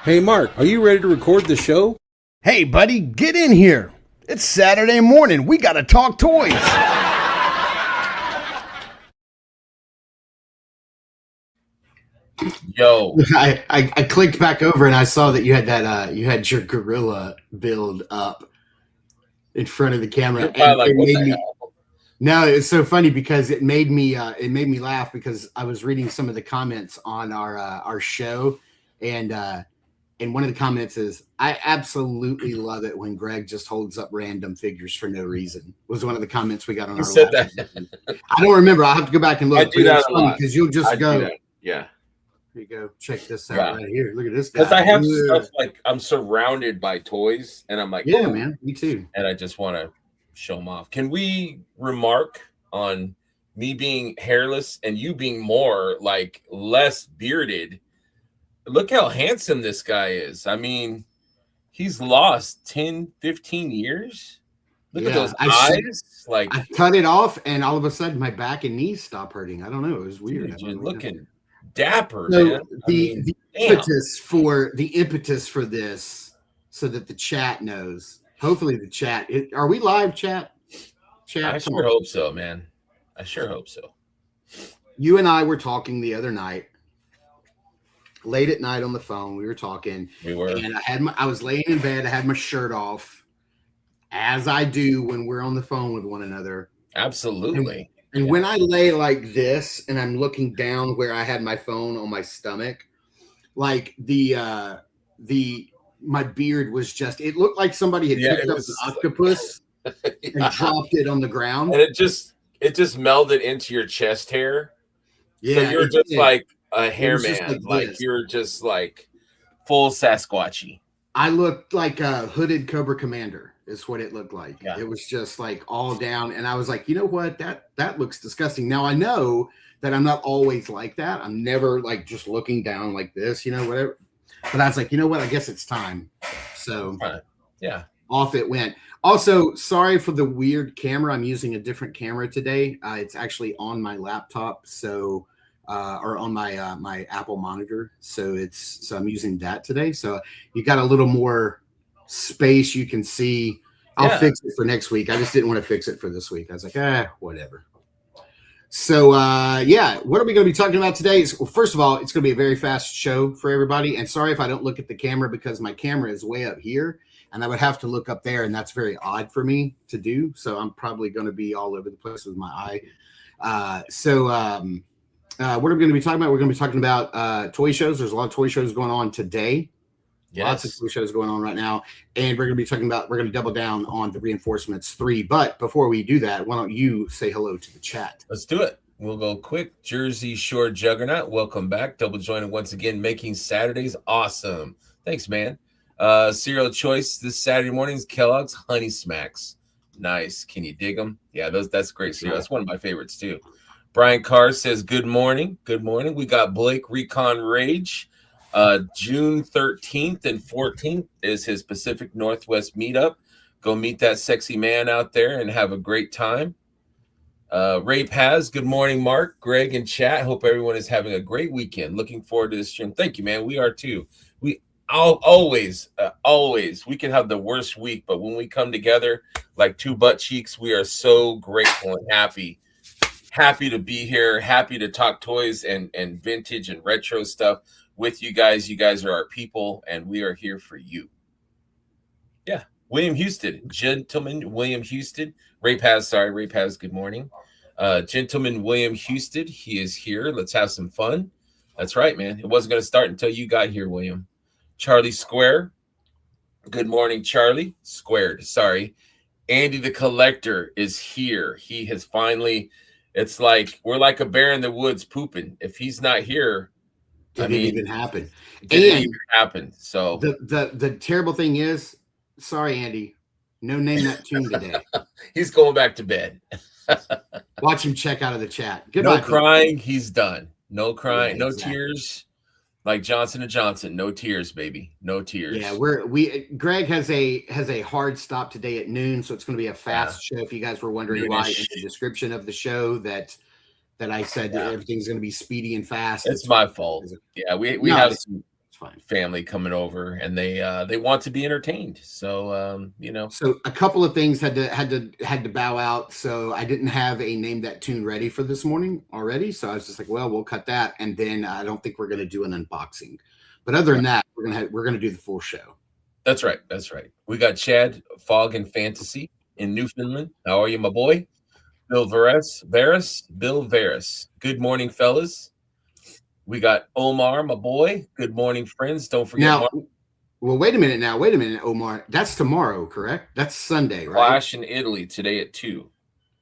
Hey Mark, are you ready to record the show? Hey buddy, get in here. It's Saturday morning. We gotta talk toys. Yo, I clicked back over and I saw that you had that you had your gorilla build up in front of the camera. you're probably like, it what made the me hell? no, it's so funny because it made me laugh because I was reading some of the comments on our show, and one of the comments is, I absolutely love it when Greg just holds up random figures for no reason. Was one of the comments we got on You our said last that. episode. I don't remember. I'll have to go back and look. I do that a lot. Because you'll just I do go, that. Yeah, here you go, check this out Yeah. right here. Look at this guy. because I have Yeah. stuff like I'm surrounded by toys, and I'm like, Yeah, "Ooh," man, me too. and I just want to show them off. Can we remark on me being hairless and you being more like less bearded? Look how handsome this guy is. I mean, he's lost 10, 15 years. Look at Yeah, those I eyes. Like, I cut it off, and all of a sudden, my back and knees stopped hurting. I don't know. It was weird. dude, you're looking dapper, So man. the Damn. impetus for this, so that the chat knows. Hopefully, the chat. Are we live, chat? Chat. I sure hope so, man. I sure hope so. You and I were talking the other night, late at night on the phone. We were talking, We were. and I was laying in bed. I had my shirt off, as I do when we're on the phone with one another. Absolutely. And when I lay like this and I'm looking down where I had my phone on my stomach, like my beard was just, it looked like somebody had picked up an octopus and dropped it on the ground. And it just melded into your chest hair. Yeah. So you're just like a hair just man. like Like you're just like full Sasquatchy. I looked like a hooded Cobra Commander is what it looked like. Yeah. It was just like all down. And I was like, you know what? That looks disgusting. Now I know that I'm not always like that. I'm never like just looking down like this, whatever. But I was like, you know what? I guess it's time. So Yeah. off it went. Also, sorry for the weird camera. I'm using a different camera today. It's actually on my laptop. So or on my my Apple monitor. So I'm using that today. So you got a little more space you can see. I'll fix it for next week. I just didn't want to fix it for this week. I was like, whatever. So what are we going to be talking about today? Well, first of all, it's going to be a very fast show for everybody. And sorry if I don't look at the camera because my camera is way up here and I would have to look up there, and that's very odd for me to do. So I'm probably going to be all over the place with my eye. What are we going to be talking about? We're going to be talking about toy shows. There's a lot of toy shows going on today. Yes. Lots of toy shows going on right now. And we're going to double down on the Reinforcements 3. But before we do that, why don't you say hello to the chat? Let's do it. We'll go quick. Jersey Shore Juggernaut, welcome back. Double jointed once again, making Saturdays awesome. Thanks, man. Cereal choice this Saturday morning's Kellogg's Honey Smacks. Nice. Can you dig them? Yeah, that's great cereal. That's one of my favorites too. Brian Carr says, good morning. Good morning. We got Blake Recon Rage. June 13th and 14th is his Pacific Northwest meetup. Go meet that sexy man out there and have a great time. Ray Paz, good morning, Mark, Greg, and chat. Hope everyone is having a great weekend. Looking forward to this stream. Thank you, man. We are too. We always, we can have the worst week, but when we come together like two butt cheeks, we are so grateful and happy to be here, happy to talk toys and vintage and retro stuff with you guys. You guys are our people, and we are here for you. Yeah. William Houston, gentleman William Houston. Ray Paz, good morning. Gentleman William Houston, he is here. Let's have some fun. That's right, man. It wasn't going to start until you got here, William. Charlie Square. Good morning, Charlie. Squared, sorry. Andy the Collector is here. He has finally... It's like we're like a bear in the woods pooping. If he's not here, It didn't even happen. It didn't even happen. So the terrible thing is, sorry, Andy, no name that tune today. He's going back to bed. Watch him check out of the chat. Goodbye, no crying. He's done. No crying. Yeah, no exactly. Tears. Like Johnson & Johnson. No tears, baby. No tears. Yeah, Greg has a hard stop today at noon, so it's going to be a fast show. If you guys were wondering why in the description of the show that I said that everything's going to be speedy and fast. It's my fault. Yeah, we have fine. family coming over, and they want to be entertained. So So a couple of things had to bow out. So I didn't have a Name That Tune ready for this morning already. So I was just like, well, we'll cut that, and then I don't think we're going to do an unboxing. But other than that, we're gonna do the full show. That's right. We got Chad Fog and Fantasy in Newfoundland. How are you, my boy? Bill Varus. Good morning, fellas. We got Omar, my boy. Good morning, friends. Don't forget Now, well, wait a minute, Omar. That's tomorrow, correct? That's Sunday, right? Clash in Italy today at 2.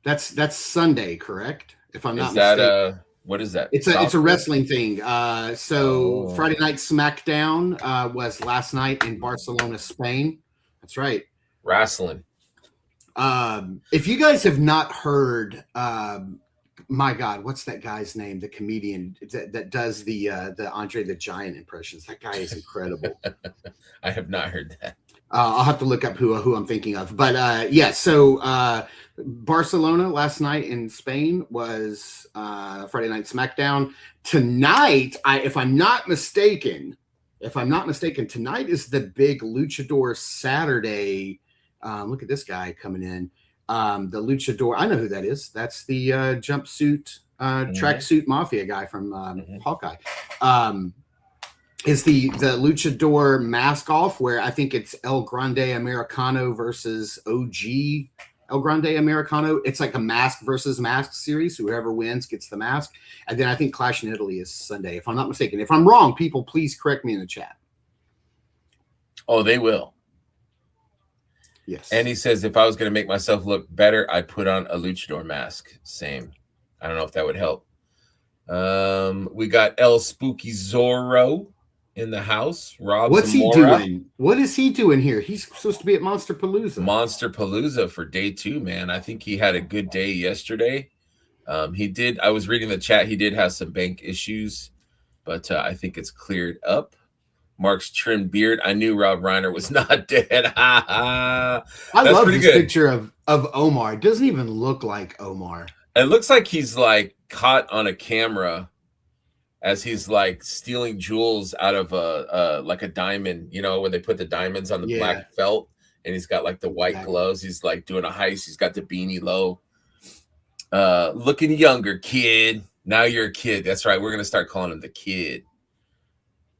That's Sunday, correct? If I'm not that mistaken. What is that? It's a wrestling thing. So Friday Night SmackDown was last night in Barcelona, Spain. That's right. Wrestling. If you guys have not heard, my God, what's that guy's name? The comedian that does the Andre the Giant impressions. That guy is incredible. I have not heard that. I'll have to look up who I'm thinking of. But so Barcelona last night in Spain was Friday Night SmackDown. Tonight, if I'm not mistaken, tonight is the big Luchador Saturday. Look at this guy coming in. The Luchador. I know who that is. That's the jumpsuit, tracksuit mafia guy from Hawkeye. Is the Luchador mask off, where I think it's El Grande Americano versus OG El Grande Americano. It's like a mask versus mask series. Whoever wins gets the mask. And then I think Clash in Italy is Sunday, if I'm not mistaken. If I'm wrong, people, please correct me in the chat. Oh, they will. Yes. And he says, if I was going to make myself look better, I'd put on a luchador mask. Same. I don't know if that would help. We got El Spooky Zorro in the house. Rob What's Zamora. he doing? What is he doing here? He's supposed to be at Monster Palooza. For day 2, man. I think he had a good day yesterday. He did. I was reading the chat. He did have some bank issues, but I think it's cleared up. Mark's trimmed beard. I knew Rob Reiner was not dead. I love this picture of Omar. It doesn't even look like Omar. It looks like he's like caught on a camera as he's like stealing jewels out of a diamond, when they put the diamonds on the black felt, and he's got like the white gloves. He's like doing a heist. He's got the beanie low. Looking younger, kid. Now you're a kid. That's right. We're going to start calling him the kid.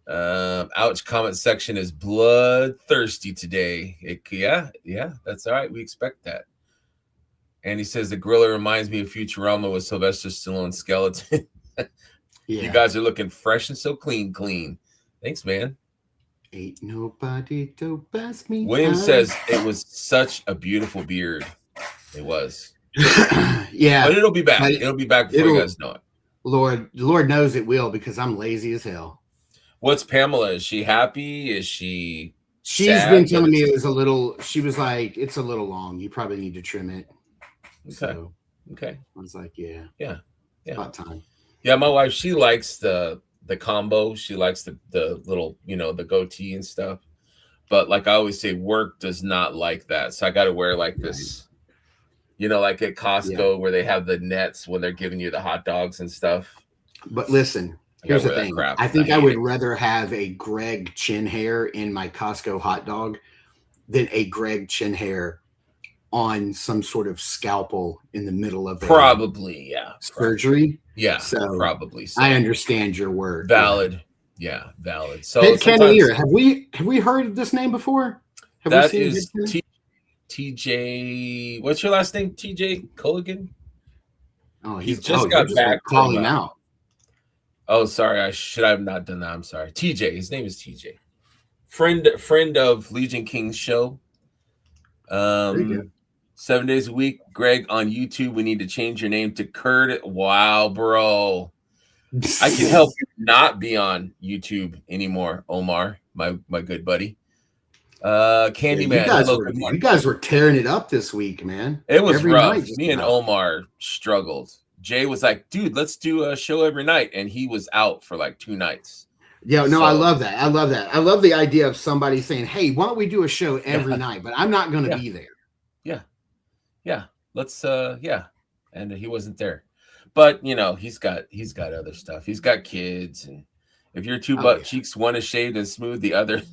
Ouch, comment section is bloodthirsty today. Yeah, that's all right. We expect that. And he says the gorilla reminds me of Futurama with Sylvester Stallone's skeleton. You guys are looking fresh and so clean. Thanks, man. Ain't nobody to pass me. William says it was such a beautiful beard. It was. Yeah. But it'll be back. It'll be back before you guys know it. Lord knows it will, because I'm lazy as hell. What's Pamela? Is she happy? Is she She's sad? Been telling me it was a little, she was like, it's a little long. You probably need to trim it. Okay. I was like, yeah. About time. Yeah, my wife, she likes the combo. She likes the little, the goatee and stuff. But like I always say, work does not like that. So I got to wear like this, like at Costco where they have the nets when they're giving you the hot dogs and stuff. But listen, here's the thing. I think I would rather have a Greg chin hair in my Costco hot dog than a Greg chin hair on some sort of scalpel in the middle of surgery. Yeah, so probably. So. I understand your word. Valid. Yeah, valid. So hey, Cannonier, have we heard this name before? That is TJ. What's your last name? TJ Culligan. Oh, he just got back. Calling out. Oh, sorry. I should have not done that. I'm sorry. TJ. His name is TJ. Friend of Legion King's show. 7 days a week. Greg on YouTube. We need to change your name to Kurt. Wow, bro. I can help you not be on YouTube anymore, Omar, my good buddy. Candyman. You guys were tearing it up this week, man. It was rough. Me and Omar struggled. Jay was like, dude, let's do a show every night. And he was out for like 2 nights. Yeah, no, I love that. I love the idea of somebody saying, hey, why don't we do a show every night? But I'm not going to be there. Yeah. Let's, And he wasn't there. But, he's got other stuff. He's got kids. And If your two butt cheeks, one is shaved and smooth, the other.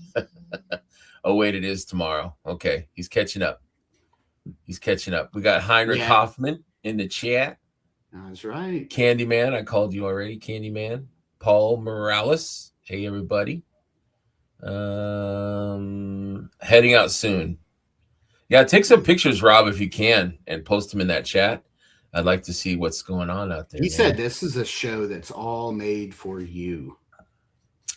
Oh, wait, it is tomorrow. Okay, he's catching up. He's catching up. We got Heinrich Hoffman in the chat. That's right. Candyman, I called you already. Candyman. Paul Morales. Hey, everybody. Heading out soon. Yeah, take some pictures, Rob, if you can, and post them in that chat. I'd like to see what's going on out there. He said this is a show that's all made for you.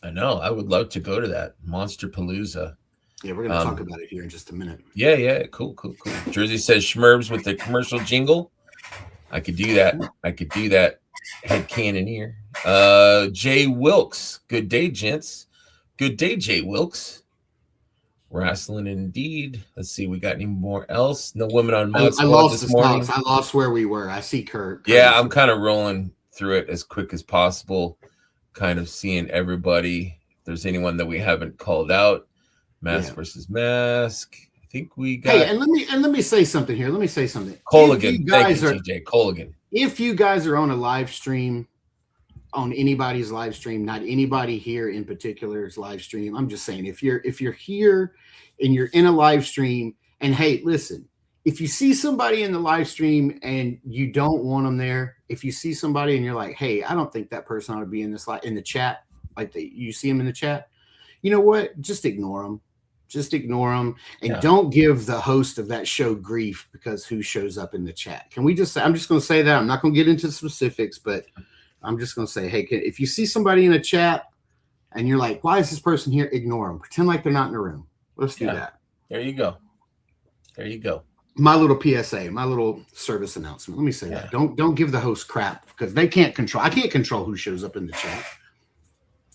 I know. I would love to go to that. Monster Palooza. Yeah, we're going to talk about it here in just a minute. Yeah. Cool. Jersey says Schmerbs with the commercial jingle. I could do that. Head cannoneer. Jay Wilkes. Good day, gents. Good day, Jay Wilkes. Wrestling indeed. Let's see. We got any more else? No women on Mod Squad this morning. I lost where we were. I see Kurt. Yeah, I'm kind of rolling through it as quick as possible. Kind of seeing everybody. If there's anyone that we haven't called out. Mask versus Mask. I think we got. Hey, and let me say something here. Colligan. Thank you, TJ. Colligan. If you guys are on a live stream, on anybody's live stream, not anybody here in particular's live stream. I'm just saying, if you're here and you're in a live stream, and hey, listen, if you see somebody in the live stream and you don't want them there, if you see somebody and you're like, hey, I don't think that person ought to be in this in the chat, like you see them in the chat, you know what? Just ignore them. And don't give the host of that show grief because who shows up in the chat. Can we just say, I'm just going to say that. I'm not going to get into specifics, but I'm just going to say, hey, if you see somebody in a chat and you're like, why is this person here? Ignore them. Pretend like they're not in the room. Let's do that. There you go. My little PSA, my little service announcement. Let me say that. Don't give the host crap because they can't control. I can't control who shows up in the chat.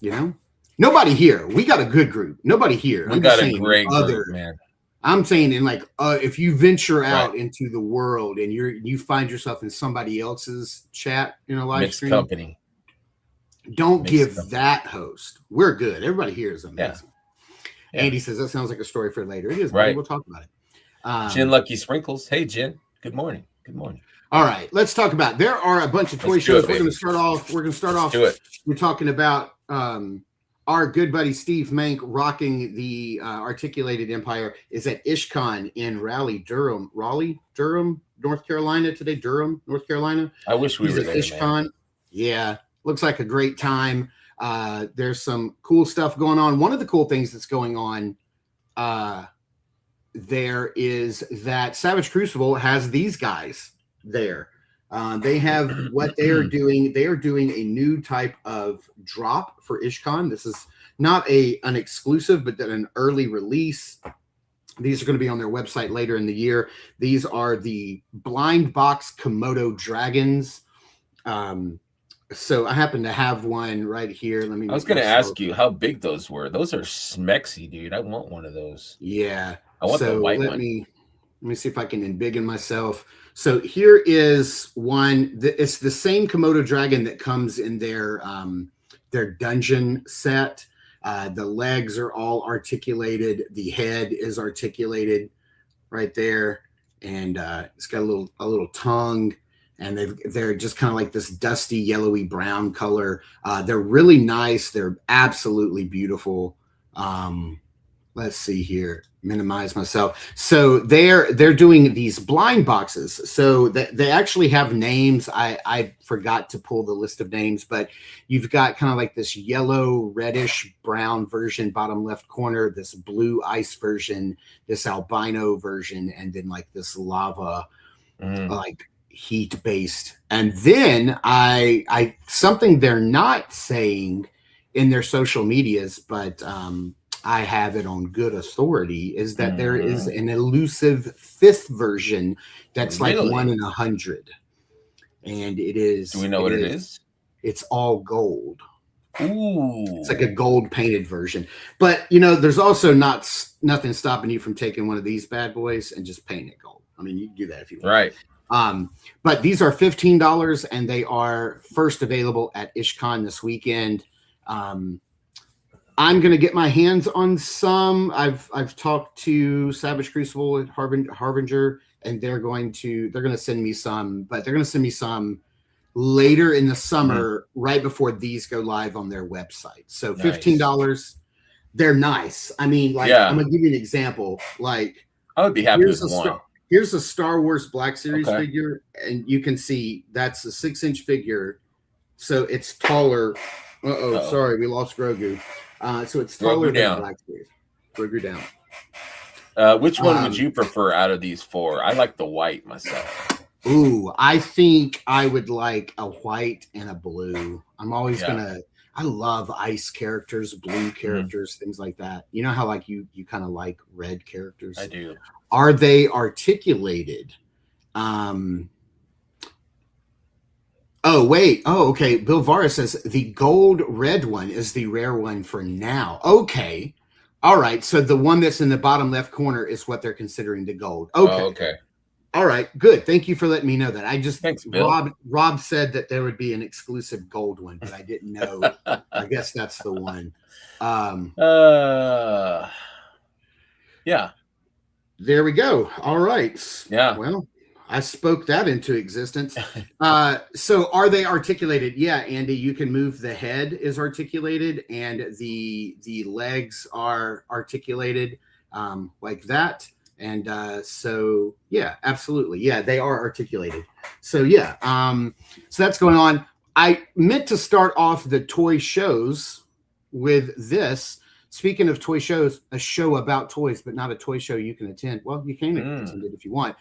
You know? Nobody here. We got a good group. Nobody here. We got a great group, man. I'm saying if you venture out into the world and you find yourself in somebody else's chat in a live stream, company. Don't give that host. We're good. Everybody here is amazing. Yeah. Andy says that sounds like a story for later. It is. Right. We'll talk about it. Jen Lucky Sprinkles. Hey, Jen. Good morning. All right. Let's talk about. There are a bunch of toy shows. We're going to start off. We're talking about our good buddy Steve Mank rocking the Articulated Empire is at IshCon in Raleigh, Durham, North Carolina today. North Carolina. I wish we were there, IshCon. Man. Yeah, looks like a great time. There's some cool stuff going on. One of the cool things that's going on there is that Savage Crucible has these guys there. They have what they are doing. They are doing a new type of drop for IshCon. This is not an exclusive, but an early release. These are going to be on their website later in the year. These are the blind box Komodo dragons. So I happen to have one right here. I was going to ask you how big those were. Those are smexy, dude. I want one of those. Yeah. I want the white one. Let me see if I can embiggen myself. So here is one. It's the same Komodo dragon that comes in their dungeon set. The legs are all articulated. The head is articulated right there, and it's got a little tongue. And they're just kind of like this dusty, yellowy brown color. They're really nice. They're absolutely beautiful. Let's see here. Minimize myself. So they're doing these blind boxes. So they actually have names. I forgot to pull the list of names, but you've got kind of like this yellow, reddish, brown version, bottom left corner, this blue ice version, this albino version, and then like this lava, like heat based. And then I something they're not saying in their social medias, but I have it on good authority, is that there is an elusive fifth version that's like 1 in 100. And it is. Do we know what it is? It's all gold. Ooh. It's like a gold painted version. But, there's also nothing stopping you from taking one of these bad boys and just painting it gold. I mean, you can do that if you want. Right. But these are $15 and they are first available at IshCon this weekend. I'm going to get my hands on some. I've talked to Savage Crucible at Harbinger, and they're going to send me some, but they're going to send me some later in the summer, right before these go live on their website. So $15. They're nice. I mean, like, I'm gonna give you an example. Like, I would be happy with one. Here's a Star Wars Black Series figure, and you can see that's a 6-inch figure, so it's taller. Sorry, we lost Grogu. So it's taller than Black Series. Grogu down. Which one would you prefer out of these four? I like the white myself. Ooh, I think I would like a white and a blue. I'm always I love ice characters, blue characters, things like that. You know how like you kind of like red characters? I do. Are they articulated? Oh, wait. Oh, okay. Bill Vara says the gold red one is the rare one for now. Okay. All right. So the one that's in the bottom left corner is what they're considering the gold. Okay. Oh, okay. All right. Good. Thank you for letting me know that. I just, Thanks, Bill. Rob said that there would be an exclusive gold one, but I didn't know. I guess that's the one. Yeah. There we go. All right. Yeah. Well, I spoke that into existence. So are they articulated? Yeah, Andy, you can move. The head is articulated and the legs are articulated like that. And so, yeah, absolutely. Yeah, they are articulated. So, yeah. So that's going on. I meant to start off the toy shows with this. Speaking of toy shows, a show about toys, but not a toy show you can attend. Well, you can attend it if you want.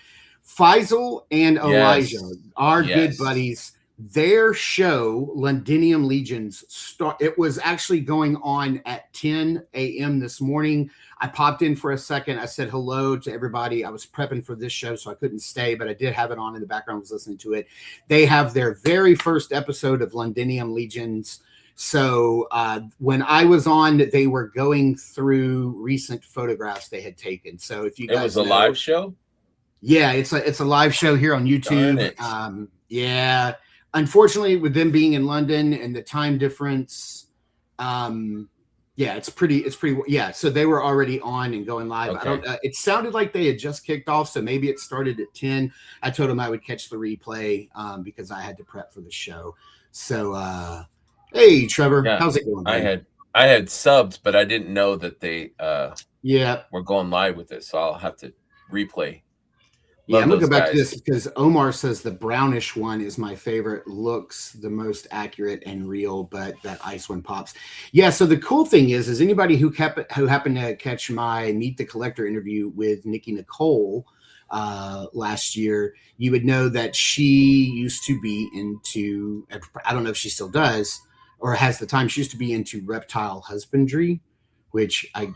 Faisal and Elijah, our good buddies, their show, Londinium Legions, it was actually going on at 10 a.m. this morning. I popped in for a second. I said hello to everybody. I was prepping for this show, so I couldn't stay, but I did have it on in the background. I was listening to it. They have their very first episode of Londinium Legions. So when I was on, they were going through recent photographs they had taken. So if you guys, it was a live show. Yeah, it's a live show here on YouTube. Yeah, unfortunately, with them being in London and the time difference, yeah, it's pretty. Yeah, so they were already on and going live. Okay. I don't. It sounded like they had just kicked off, so maybe it started at 10. I told them I would catch the replay because I had to prep for the show. So. Hey, Trevor, how's it going? Buddy? I had subs, but I didn't know that they were going live with this, so I'll have to replay. I'm gonna go back to this because Omar says the brownish one is my favorite, looks the most accurate and real, but that ice one pops. Yeah, so the cool thing is anybody who happened to catch my Meet the Collector interview with Nikki Nicole last year, you would know that she used to be into, I don't know if she still does or has the time, she used to be into reptile husbandry, which I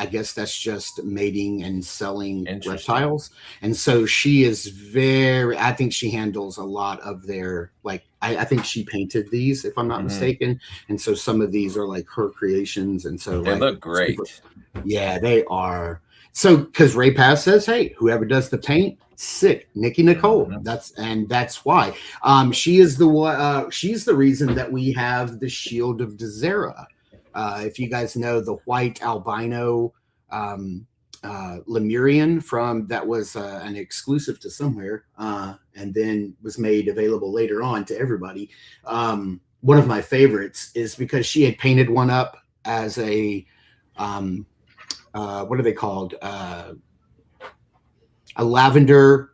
guess that's just mating and selling reptiles. And so she is I think she handles a lot of their, like, I think she painted these, if I'm not mistaken. And so some of these are like her creations. And so they look great. Yeah, they are. So, because Ray Paz says, hey, whoever does the paint, sick. Nikki Nicole. That's why. She's the reason that we have the Shield of Dezera. If you guys know the white albino Lemurian from that was an exclusive to somewhere, and then was made available later on to everybody. One of my favorites is because she had painted one up as a what are they called? A lavender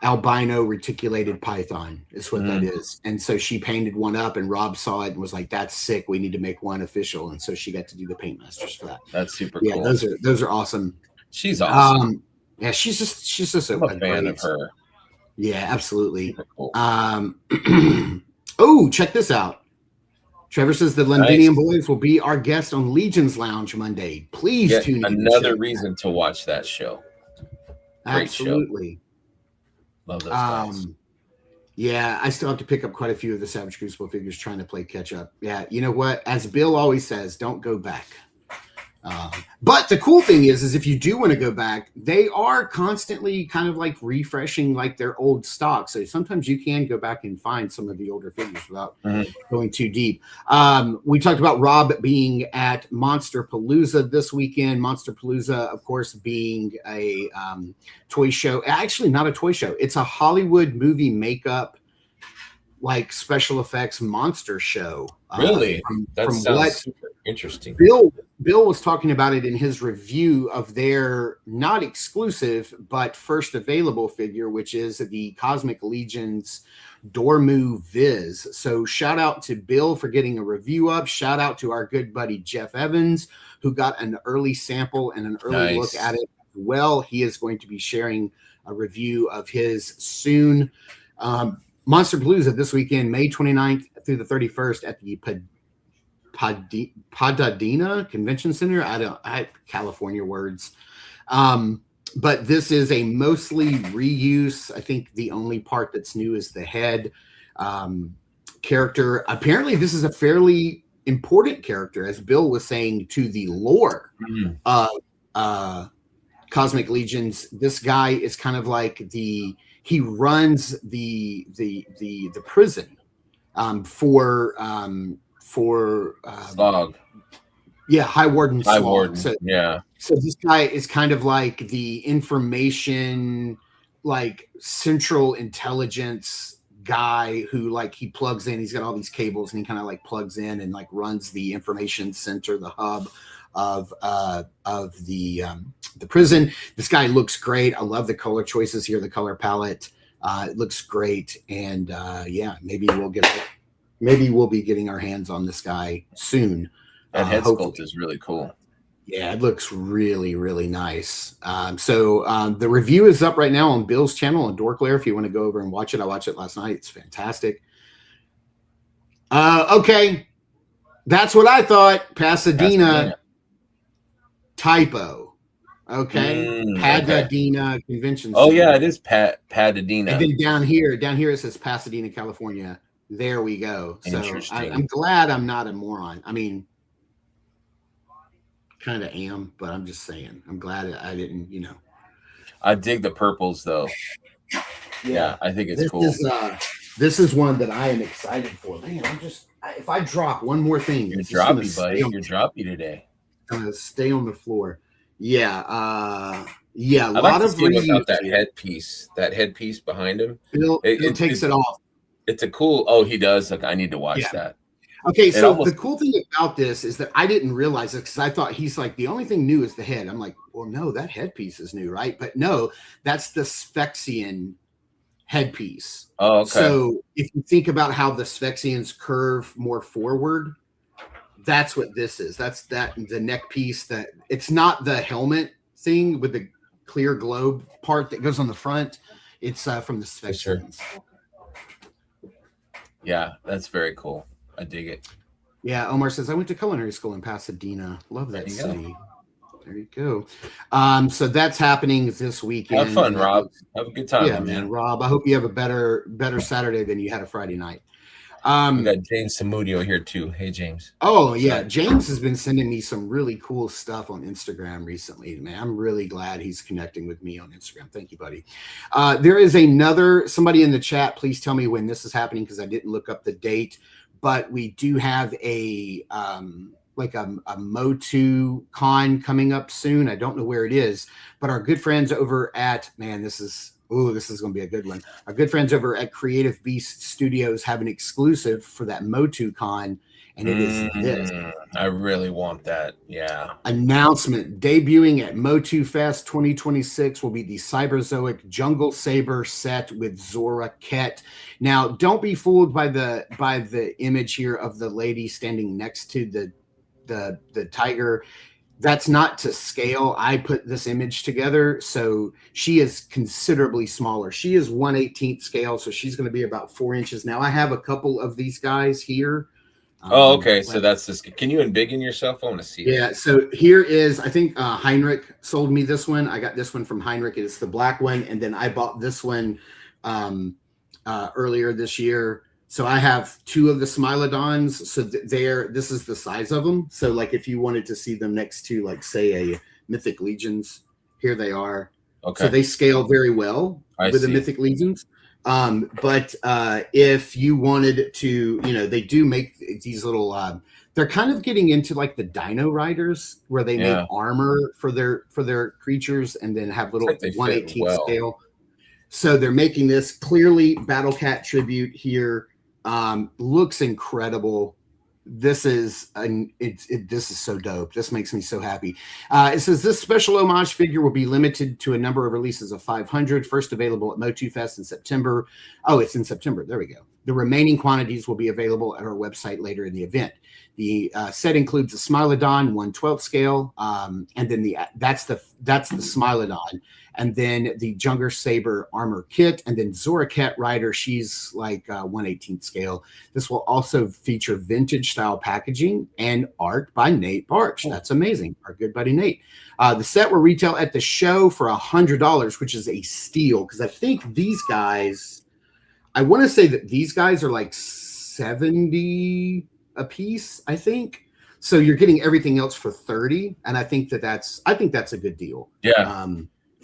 albino reticulated python is what that is. And so she painted one up and Rob saw it and was like, that's sick. We need to make one official. And so she got to do the paint masters for that. That's super cool. Yeah, those are awesome. She's awesome. Yeah, she's just so I'm a fan of her. Yeah, absolutely. Cool. Oh, check this out. Trevor says the Londinium Boys will be our guest on Legion's Lounge Monday. Please tune in. Another reason to watch that show. Great Absolutely. Show. Love those guys. Yeah, I still have to pick up quite a few of the Savage Crucible figures trying to play catch up. Yeah, you know what? As Bill always says, don't go back. But the cool thing is if you do want to go back, they are constantly kind of like refreshing like their old stock. So sometimes you can go back and find some of the older figures without going too deep. We talked about Rob being at Monster Palooza this weekend. Monster Palooza, of course, being a toy show. Actually, not a toy show. It's a Hollywood movie makeup like special effects monster show. Really? That From sounds what super interesting. Bill was talking about it in his review of their not exclusive but first available figure, which is the Cosmic Legion's Dormu Viz. So shout out to Bill for getting a review up. Shout out to our good buddy Jeff Evans, who got an early sample and an early look at it as well. He is going to be sharing a review of his soon. Monster Palooza this weekend, May 29th through the 31st at the Pasadena Convention Center. California words. But this is a mostly reuse. I think the only part that's new is the head character. Apparently, this is a fairly important character, as Bill was saying, to the lore of Cosmic Legions. This guy is kind of like he runs the prison for Slog. Yeah, High Warden Slog. Warden. So this guy is kind of like the information, like central intelligence guy who like he plugs in. He's got all these cables and he kind of like plugs in and like runs the information center, the hub of the prison. This guy looks great. I love the color choices here, the color palette. It looks great, and maybe we'll be getting our hands on this guy soon. That head sculpt is really cool. Yeah, it looks really, really nice. The review is up right now on Bill's channel on Dorklair. If you want to go over and watch it, I watched it last night. It's fantastic. Okay, that's what I thought. Pasadena. Typo. Okay, Pasadena Convention Center. Oh yeah, it is Pasadena. And then down here it says Pasadena, California. There we go. So I'm glad I'm not a moron. I mean, kind of am, but I'm just saying. I'm glad I didn't. I dig the purples though. Yeah, I think it's cool. This is one that I am excited for. Man, if I drop one more thing, you're droppy, buddy. You're droppy today. I'm gonna stay on the floor. Yeah, a lot like of reuse. That headpiece behind him. It takes it off. It's a cool. Oh, he does. Like I need to watch that. Okay, so the cool thing about this is that I didn't realize it because I thought he's like the only thing new is the head. I'm like, well, no, that headpiece is new, right? But no, that's the Sphexian headpiece. Oh, okay. So if you think about how the Sphexians curve more forward, that's what this is. That's the neck piece. That it's not the helmet thing with the clear globe part that goes on the front. It's from the Sphexians. Yeah, that's very cool. I dig it. Yeah, Omar says I went to culinary school in Pasadena. Love that city. There you go. So that's happening this weekend. Have fun, Rob. Have a good time. Yeah, man, Rob. I hope you have a better Saturday than you had a Friday night. We got James Samudio here too. Hey, James. Oh yeah, James has been sending me some really cool stuff on Instagram recently. Man, I'm really glad he's connecting with me on Instagram. Thank you, buddy. There is somebody in the chat. Please tell me when this is happening because I didn't look up the date. But we do have a Motu Con coming up soon. I don't know where it is, but our good friends over at this is going to be a good one. Our good friends over at Creative Beast Studios have an exclusive for that Motu Con, and it is this. I really want that. Yeah. Announcement debuting at Motu Fest 2026 will be the Cyberzoic Jungle Saber set with Zora Kett. Now, don't be fooled by the image here of the lady standing next to the tiger. That's not to scale. I put this image together, so she is considerably smaller. She is 1/18 scale, so she's going to be about 4 inches. Now, I have a couple of these guys here. Okay. So that's this. Can you embiggen yourself? I want to see it. Yeah. So here is, I think Heinrich sold me this one. I got this one from Heinrich. It's the black one. And then I bought this one earlier this year. So I have two of the Smilodons. So this is the size of them. So like if you wanted to see them next to like say a Mythic Legions, here they are. Okay. So they scale very well with the Mythic Legions. But if you wanted to, they do make these little, they're kind of getting into like the Dino Riders where they make armor for their creatures and then have little 1/18 scale. So they're making this clearly Battle Cat tribute here. Looks incredible. This is this is so dope. This makes me so happy. It says this special homage figure will be limited to a number of releases of 500. First available at Motu Fest in September. Oh, it's in September. There we go. The remaining quantities will be available at our website later in the event. The set includes a Smilodon 1/12 scale, and then that's the Smilodon, and then the Junger Saber armor kit, and then Zora Cat Rider. She's like 1/18 scale. This will also feature vintage style packaging and art by Nate Barch. That's amazing. Our good buddy Nate. The set will retail at the show for $100, which is a steal because I think these guys. I want to say that these guys are like 70 a piece, I think. So you're getting everything else for 30, and I think that's a good deal. Yeah.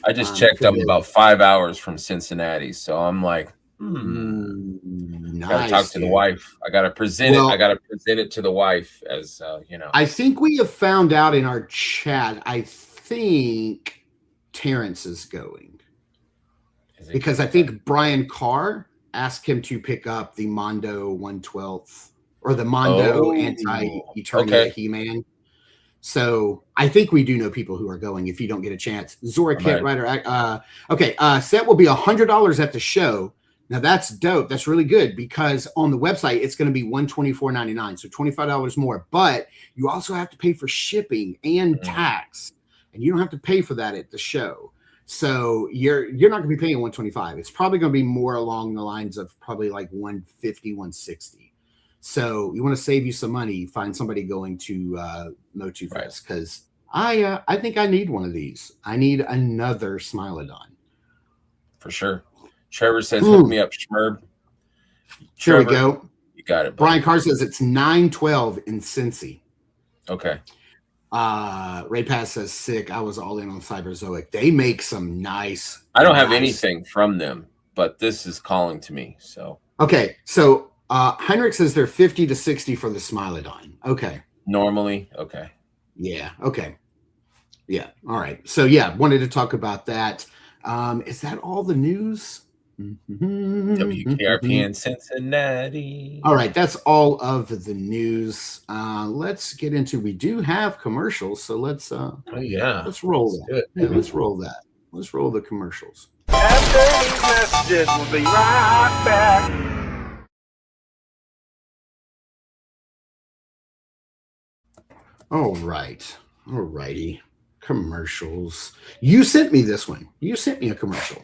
I just checked. I'm about 5 hours from Cincinnati, so I'm like, nice, gotta talk to the wife. I gotta present it. I gotta present it to the wife as you know. I think we have found out in our chat. I think Terrence is going because I think Brian Carr asked him to pick up the Mondo 1/12 or the Mondo Anti-Eternia He-Man. So I think we do know people who are going if you don't get a chance. Zora Kit Rider. Set will be $100 at the show. Now that's dope. That's really good because on the website it's going to be $124.99, so $25 more. But you also have to pay for shipping and tax, and you don't have to pay for that at the show. So you're not going to be paying $125. It's probably going to be more along the lines of probably like $150, $160. So you want to save you some money, find somebody going to Motu Fest because I think I need one of these. I need another Smilodon. For sure. Trevor says, hook me up, Schmerb. Here we go. You got it. Brian Carr says it's 912 in Cincy. Okay. Ray Pass says sick. I was all in on Cyberzoic. They make some nice. I don't have anything from them, but this is calling to me. So okay. So Heinrich says they're 50 to 60 for the Smilodon. Okay. Normally, okay. Yeah. Okay. Yeah. All right. So yeah, wanted to talk about that. Is that all the news? WKRP in Cincinnati. All right, that's all of the news. Let's get into. We do have commercials, so let's. Let's roll that. Yeah, let's roll that. Let's roll the commercials. After these messages, we'll be right back. All right, all righty. Commercials. You sent me this one. You sent me a commercial.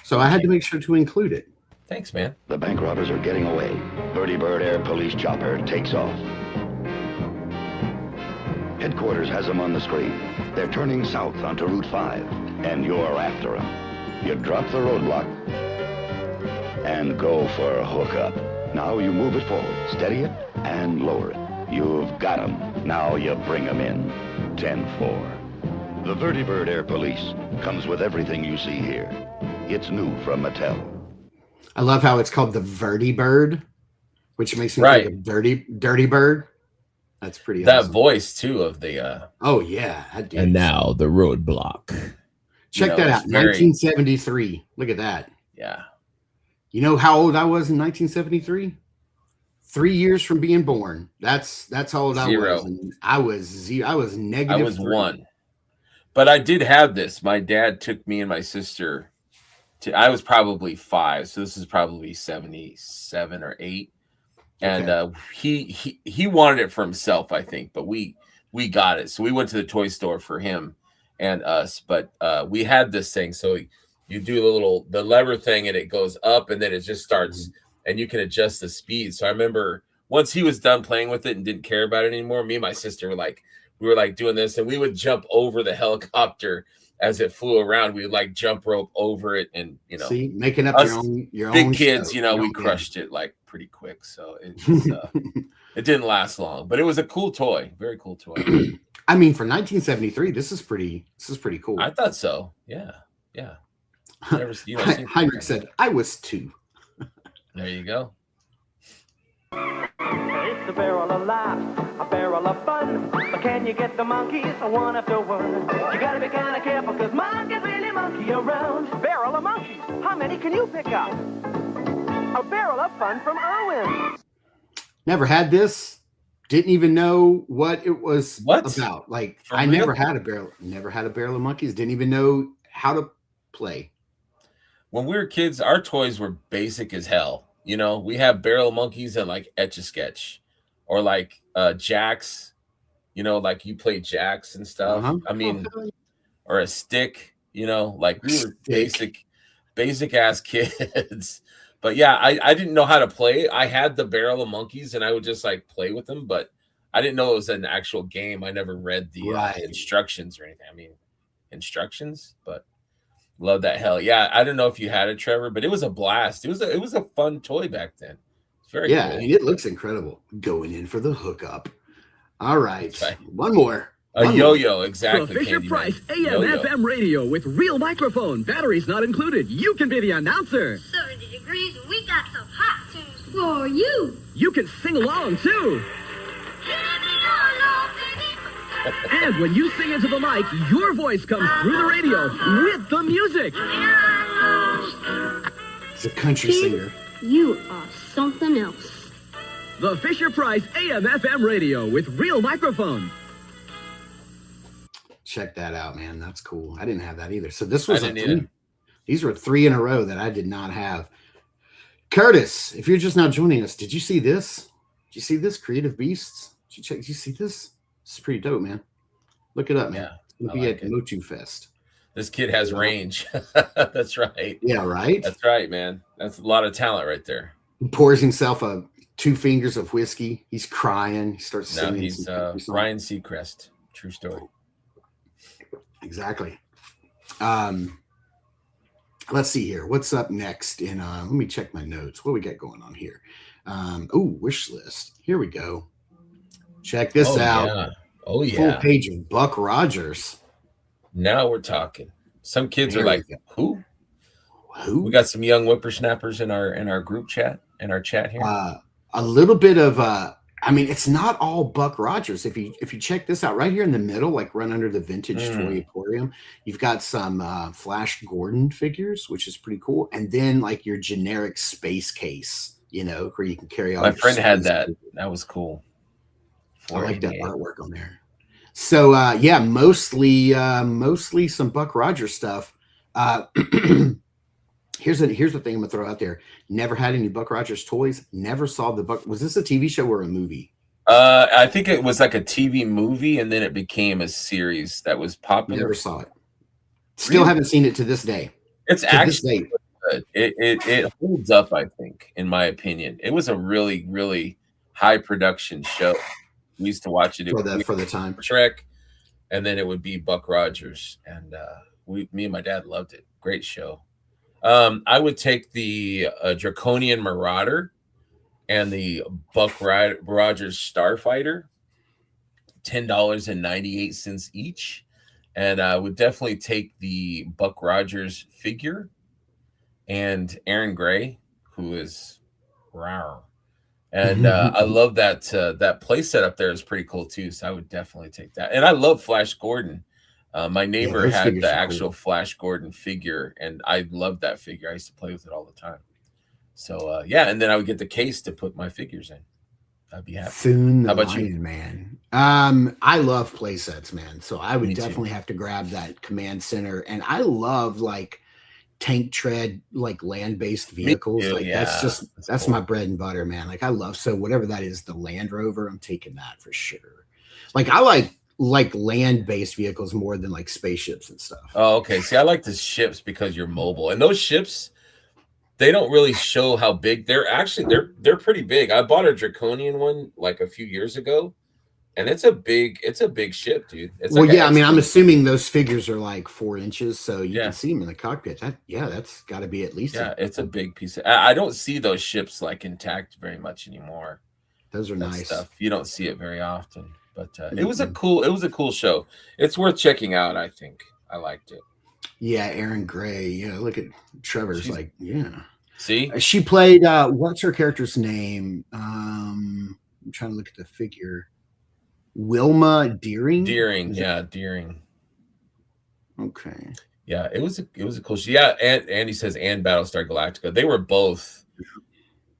So I had to make sure to include it. Thanks, man. The bank robbers are getting away. Birdie Bird Air Police chopper takes off. Headquarters has them on the screen. They're turning south onto Route 5, and you're after them. You drop the roadblock and go for a hookup. Now you move it forward, steady it, and lower it. You've got them. Now you bring them in. 10-4. The Birdie Bird Air Police comes with everything you see here. It's new from Mattel. I love how it's called the Verdi Bird, which makes me think of Dirty Bird. That's pretty that awesome. Voice too of the oh yeah, and now the roadblock. Check that out. 1973. Look at that. Yeah. You know how old I was in 1973? 3 years from being born. That's how old I was. And I was negative. I was 1. But I did have this. My dad took me and my sister to, I was probably 5, so this is probably 77 or 8. And he wanted it for himself, I think, but we got it. So we went to the toy store for him and us, but we had this thing. So you do the lever thing and it goes up and then it just starts and you can adjust the speed. So I remember once he was done playing with it and didn't care about it anymore, me and my sister we were doing this and we would jump over the helicopter as it flew around. We would jump rope over it and, see, making up your big own kids, show. We crushed it pretty quick. So it was, it didn't last long, but it was a cool toy. Very cool toy. I mean, for 1973, this is pretty cool. I thought so. Yeah. Yeah. Heinrich said, I was 2. There you go. It's a barrel of laughs, a barrel of fun. But can you get the monkeys one after one? You gotta be kind of careful, because monkeys really monkey around. Barrel of monkeys, how many can you pick up? A barrel of fun from Irwin. Never had this. Didn't even know what it was about. Like For I real? never had a barrel of monkeys. Didn't even know how to play. When we were kids, our toys were basic as hell. You know, we have barrel monkeys and like Etch-a-Sketch or like jacks, you know, like you play jacks and stuff. I mean, or a stick, you know, like we were basic ass kids. But yeah, I didn't know how to play. I had the barrel of monkeys and I would just like play with them, but I didn't know it was an actual game. I never read the instructions or anything. I mean, instructions, but love that hell. Yeah, I don't know if you had it, Trevor, but it was a blast. It was a fun toy back then. It's very cool. I mean, it looks incredible. Going in for the hookup. All right. One more. A yo-yo, exactly. The Fisher-Price AM/FM radio with real microphone. Batteries not included. You can be the announcer. 30 degrees, we got some hot tunes for you. You can sing along, too. And when you sing into the mic, your voice comes through the radio with the music. It's a country singer. You are something else. The Fisher-Price AM/FM radio with real microphone. Check that out, man. That's cool. I didn't have that either. So this was these were 3 in a row that I did not have. Curtis, if you're just now joining us, did you see this? Did you see this? Creative Beasts? Did you see this? This is pretty dope, man. Look it up, man. Yeah, it's gonna be at Motu Fest. This kid has range. That's right. Yeah, right. That's right, man. That's a lot of talent right there. He pours himself 2 fingers of whiskey. He's crying. He starts singing. No, he's Ryan Seacrest. True story. Exactly. Let's see here. What's up next? In let me check my notes. What we got going on here? Wish list. Here we go. Check this out. Yeah. Oh yeah. Full page of Buck Rogers. Now we're talking. Some kids are like, who? Who? We got some young whippersnappers in our group chat, in our chat here. A little bit of I mean, it's not all Buck Rogers. If you check this out right here in the middle, like run under the vintage toy emporium, you've got some Flash Gordon figures, which is pretty cool, and then like your generic space case, you know, where you can carry all. My friend had that. That was cool. I like that artwork on there. So yeah, mostly some Buck Rogers stuff. Here's the thing I'm gonna throw out there. Never had any Buck Rogers toys. Never saw the Buck. Was this a TV show or a movie? I think it was like a TV movie, and then it became a series that was popular. Never saw it. Still haven't seen it to this day. It's actually good. It holds up, I think, in my opinion. It was a really, really high production show. We used to watch it for the time. Trek, and then it would be Buck Rogers, and me and my dad loved it. Great show. I would take the Draconian Marauder and the Buck Rogers Starfighter, $10.98 each, and I would definitely take the Buck Rogers figure and Aaron Gray, who is rawr. And I love that play set up there is pretty cool too. So I would definitely take that. And I love Flash Gordon. My neighbor had the actual Flash Gordon figure, and I loved that figure. I used to play with it all the time. So yeah, and then I would get the case to put my figures in. I'd be happy. Soon, how about you, man? I love play sets, man. So I would definitely have to grab that command center, and I love like tank tread, like land-based vehicles. Like that's cool. My bread and butter, man. Like I love, so whatever that is, the Land Rover, I'm taking that for sure. Like I like land-based vehicles more than like spaceships and stuff. Oh, okay. See, I like the ships because you're mobile, and those ships, they don't really show how big they're actually. They're pretty big. I bought a Draconian one like a few years ago, and it's a big ship, dude. It's well, like yeah. I mean, I'm assuming those figures are like 4 inches, so you can see them in the cockpit. That's got to be at least. Yeah, it's a big piece. I don't see those ships like intact very much anymore. Those are nice stuff. You don't see it very often. But it was a cool show. It's worth checking out, I think. I liked it. Yeah, Aaron Gray. Yeah, look at Trevor's yeah. See? She played what's her character's name? I'm trying to look at the figure. Wilma Deering? Deering. Okay. Yeah, it was a cool show. Yeah, and Andy says and Battlestar Galactica. They were both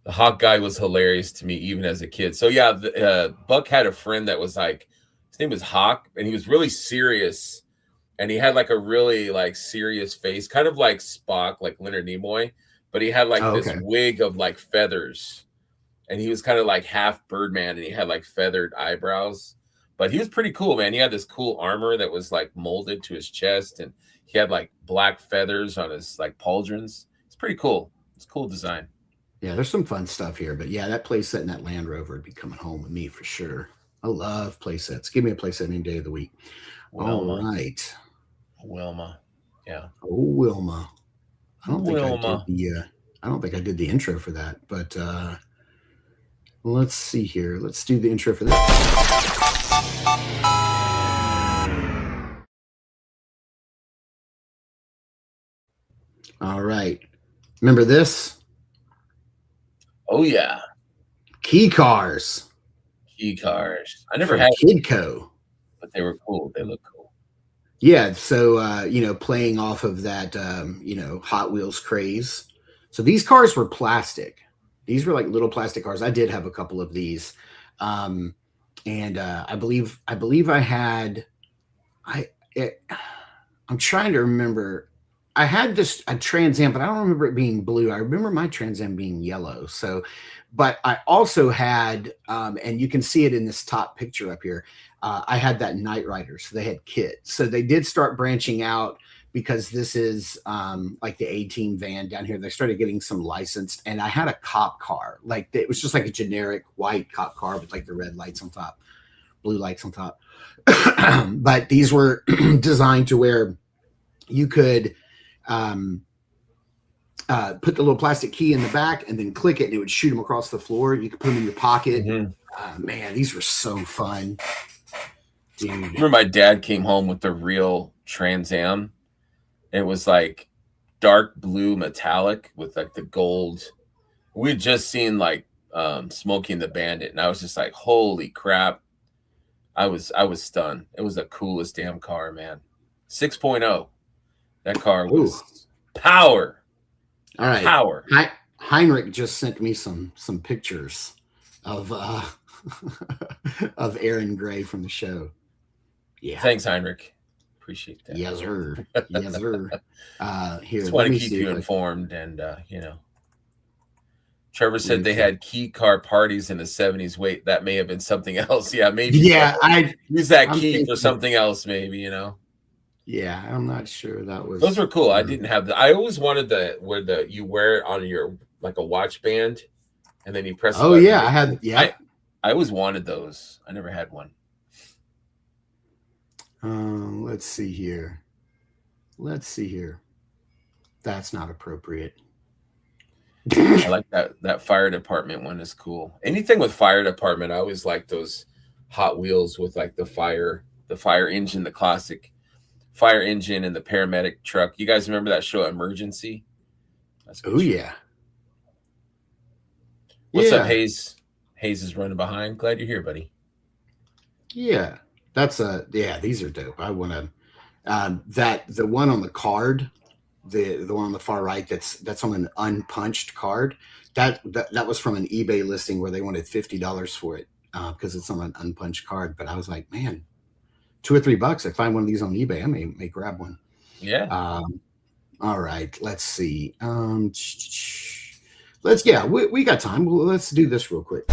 The Hawk guy was hilarious to me even as a kid. So yeah, Buck had a friend that was like, his name was Hawk, and he was really serious, and he had like a really like serious face, kind of like Spock, like Leonard Nimoy, but he had like this wig of like feathers, and he was kind of like half Birdman, and he had like feathered eyebrows. But he was pretty cool, man. He had this cool armor that was like molded to his chest, and he had like black feathers on his like pauldrons. It's pretty cool. It's a cool design. Yeah, there's some fun stuff here. But yeah, that playset in that Land Rover would be coming home with me for sure. I love playsets. Give me a playset any day of the week. Wilma. All right. Wilma. Yeah. Oh, Wilma. I don't Wilma. think I did the intro for that, but let's see here. Let's do the intro for that. All right. Remember this? Oh yeah. Key cars. Key cars. I never From had Kidco, but they were cool. They look cool. Yeah, so playing off of that Hot Wheels craze. So these cars were plastic. These were like little plastic cars. I did have a couple of these. And I believe I had I'm trying to remember. I had a Trans Am, but I don't remember it being blue. I remember my Trans Am being yellow. So, but I also had, and you can see it in this top picture up here. I had that Knight Rider. So they had kits. So they did start branching out because this is like the A-Team van down here. They started getting some licensed, and I had a cop car. Like it was just like a generic white cop car with like the red lights on top, blue lights on top. But these were designed to where you could put the little plastic key in the back and then click it, and it would shoot them across the floor. You could put them in your pocket. Man, these were so fun. Dude. I remember my dad came home with the real Trans Am. It was like dark blue metallic with like the gold. We had just seen like Smokey and the Bandit, and I was just like, holy crap. I was stunned. It was the coolest damn car, man. 6.0. That car was power. All right. Power. Heinrich just sent me some pictures of of Aaron Gray from the show. Yeah. Thanks, Heinrich. Appreciate that. Yes, sir. Yes, sir. Here, just want to keep you informed, and Trevor said they had key car parties in the 70s. Wait, that may have been something else. Yeah, maybe. Yeah, I use that key for something else, maybe, Yeah, I'm not sure that was. Those were cool. I didn't have I always wanted you wear it on your like a watch band, and then you press. Oh yeah, I had. Yeah, I always wanted those. I never had one. Let's see here. That's not appropriate. I like that fire department one is cool. Anything with fire department, I always like those Hot Wheels with like the fire engine, the classic fire engine and the paramedic truck. You guys remember that show Emergency? Oh yeah. What's up, Hayes? Hayes is running behind. Glad you're here, buddy. Yeah, these are dope. I want to the one on the card, the one on the far right that's on an unpunched card. That was from an eBay listing where they wanted $50 for it because it's on an unpunched card. But I was like, man, $2 or $3. I find one of these on eBay, I may grab one. Yeah. All right. Let's see. We got time. Let's do this real quick.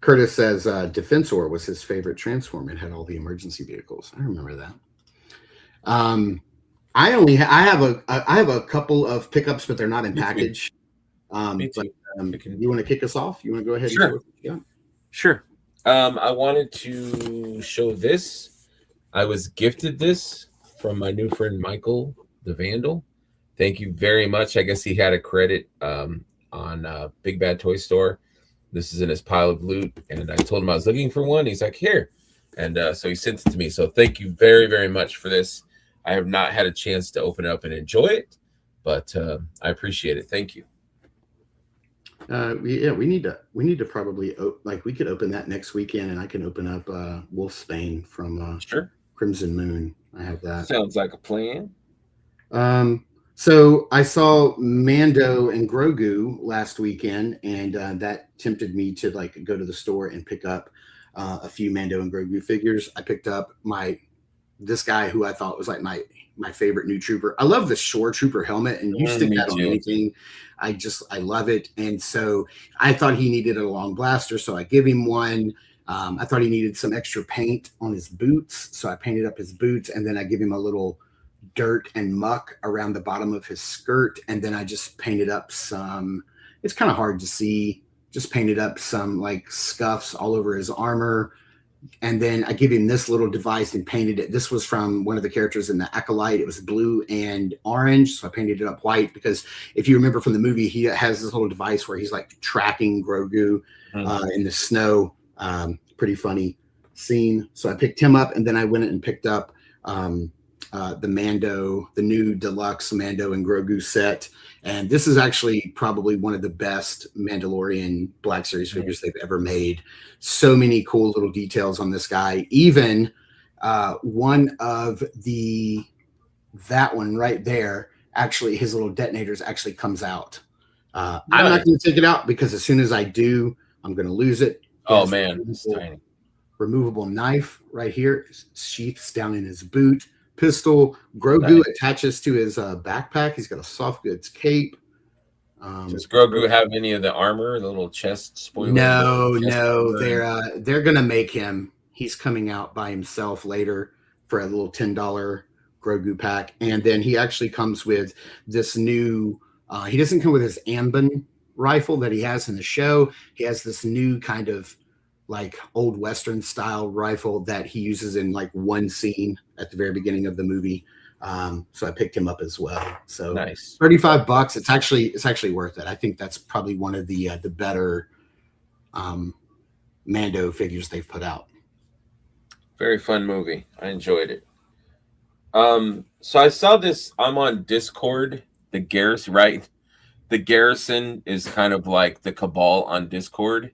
Curtis says Defensor was his favorite Transformer. It had all the emergency vehicles. I remember that. I have a couple of pickups, but they're not in package. You want to kick us off? You want to go ahead? Sure. Sure. I wanted to show this. I was gifted this from my new friend Michael the Vandal. Thank you very much. I guess he had a credit on Big Bad Toy Store. This is in his pile of loot, and I told him I was looking for one. He's like, here. And so he sent it to me. So thank you very, very much for this. I have not had a chance to open it up and enjoy it, but I appreciate it. Thank you. We need to probably we could open that next weekend, and I can open up Wolfsbane from sure. Crimson Moon. I have that. Sounds like a plan. So I saw Mando and Grogu last weekend, and that tempted me to like go to the store and pick up a few Mando and Grogu figures. I picked up this guy who I thought was like my favorite new trooper. I love the Shore Trooper helmet, and you stick Me that on too. anything. I love it. And so I thought he needed a long blaster, so I give him one. I thought he needed some extra paint on his boots, so I painted up his boots, and then I give him a little dirt and muck around the bottom of his skirt, and then I just painted up some, it's kind of hard to see, just painted up some like scuffs all over his armor. And then I give him this little device and painted it. This was from one of the characters in the Acolyte. It was blue and orange, so I painted it up white because if you remember from the movie, he has this little device where he's like tracking Grogu in the snow. Pretty funny scene. So I picked him up, and then I went and picked up the new deluxe Mando and Grogu set. And this is actually probably one of the best Mandalorian Black Series figures they've ever made. So many cool little details on this guy. Even one of that one right there, actually, his little detonators actually comes out. I'm not going to take it out because as soon as I do, I'm going to lose it. Oh, man. It's tiny. Removable knife right here. Sheaths down in his boot. Pistol. Grogu attaches to his backpack. He's got a soft goods cape. Does Grogu have any of the armor, the little chest spoiler? No. They're gonna make him. He's coming out by himself later for a little $10 Grogu pack, and then he actually comes with this new. He doesn't come with his Ambon rifle that he has in the show. He has this new kind of like old Western style rifle that he uses in like one scene at the very beginning of the movie. So I picked him up as well. So nice. $35. It's actually worth it. I think that's probably one of the better Mando figures they've put out. Very fun movie. I enjoyed it. So I saw this. I'm on Discord. The Garrison, right? The Garrison is kind of like the Cabal on Discord.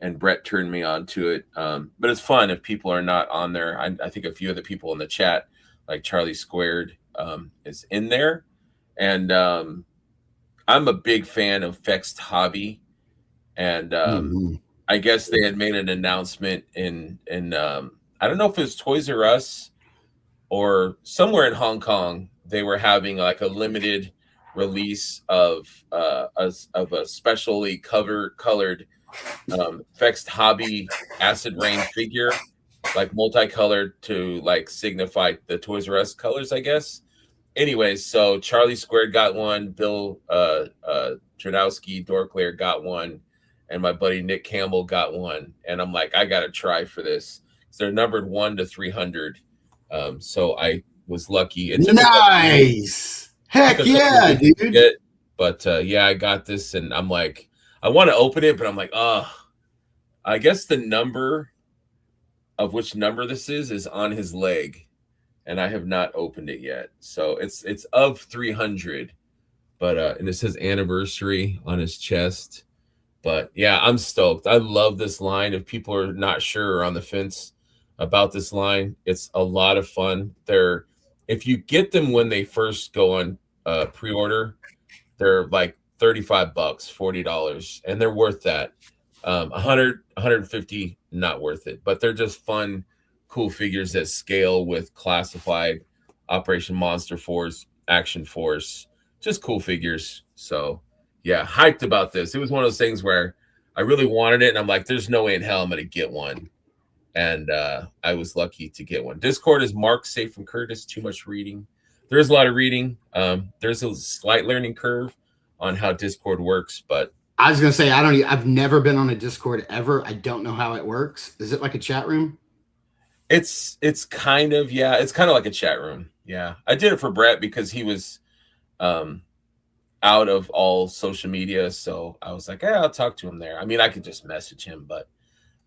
And Brett turned me on to it. But it's fun if people are not on there. I think a few of the people in the chat, like Charlie Squared, is in there. And I'm a big fan of Fexed Hobby. And I guess they had made an announcement in I don't know if it was Toys R Us or somewhere in Hong Kong. They were having like a limited release of a specially colored Fexed Hobby Acid Rain figure, like multicolored to like signify the Toys R Us colors, I guess. Anyways, so Charlie Squared got one, Bill Tradowski Dorklayer got one, and my buddy Nick Campbell got one. And I'm like, I gotta try for this. So they're numbered 1 to 300. So I was lucky. It's nice. Heck yeah, dude. But yeah, I got this, and I'm like, I want to open it, but I'm like, I guess the number of which number this is on his leg, and I have not opened it yet. So it's of 300, but and it says anniversary on his chest. But yeah, I'm stoked. I love this line. If people are not sure or on the fence about this line, it's a lot of fun. If you get them when they first go on pre-order, they're like $35, $40, and they're worth that. 100, 150, not worth it, but they're just fun, cool figures that scale with Classified, Operation Monster Force, Action Force, just cool figures. So yeah, hyped about this. It was one of those things where I really wanted it, and I'm like, there's no way in hell I'm gonna get one. And I was lucky to get one. Discord is Mark Safe from Curtis. Too much reading. There's a lot of reading. There's a slight learning curve on how Discord works, but I was gonna say I've never been on a Discord ever. I don't know how it works. Is it like a chat room? It's kind of, yeah, it's kind of like a chat room. Yeah, I did it for Brett because he was out of all social media, so I was like, I'll talk to him there. I mean, I could just message him, but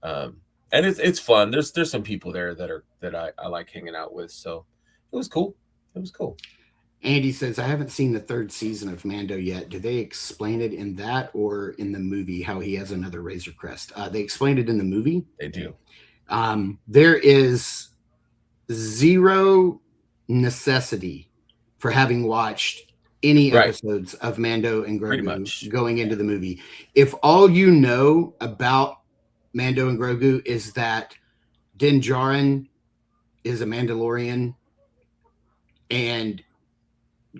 and it's fun. There's some people there that I like hanging out with, so it was cool. It was cool. Andy says, I haven't seen the 3rd season of Mando yet. Do they explain it in that or in the movie how he has another Razor Crest? They explained it in the movie. They do. There is zero necessity for having watched any Right. episodes of Mando and Pretty Grogu much. going into the movie. If all you know about Mando and Grogu is that Din Djarin is a Mandalorian and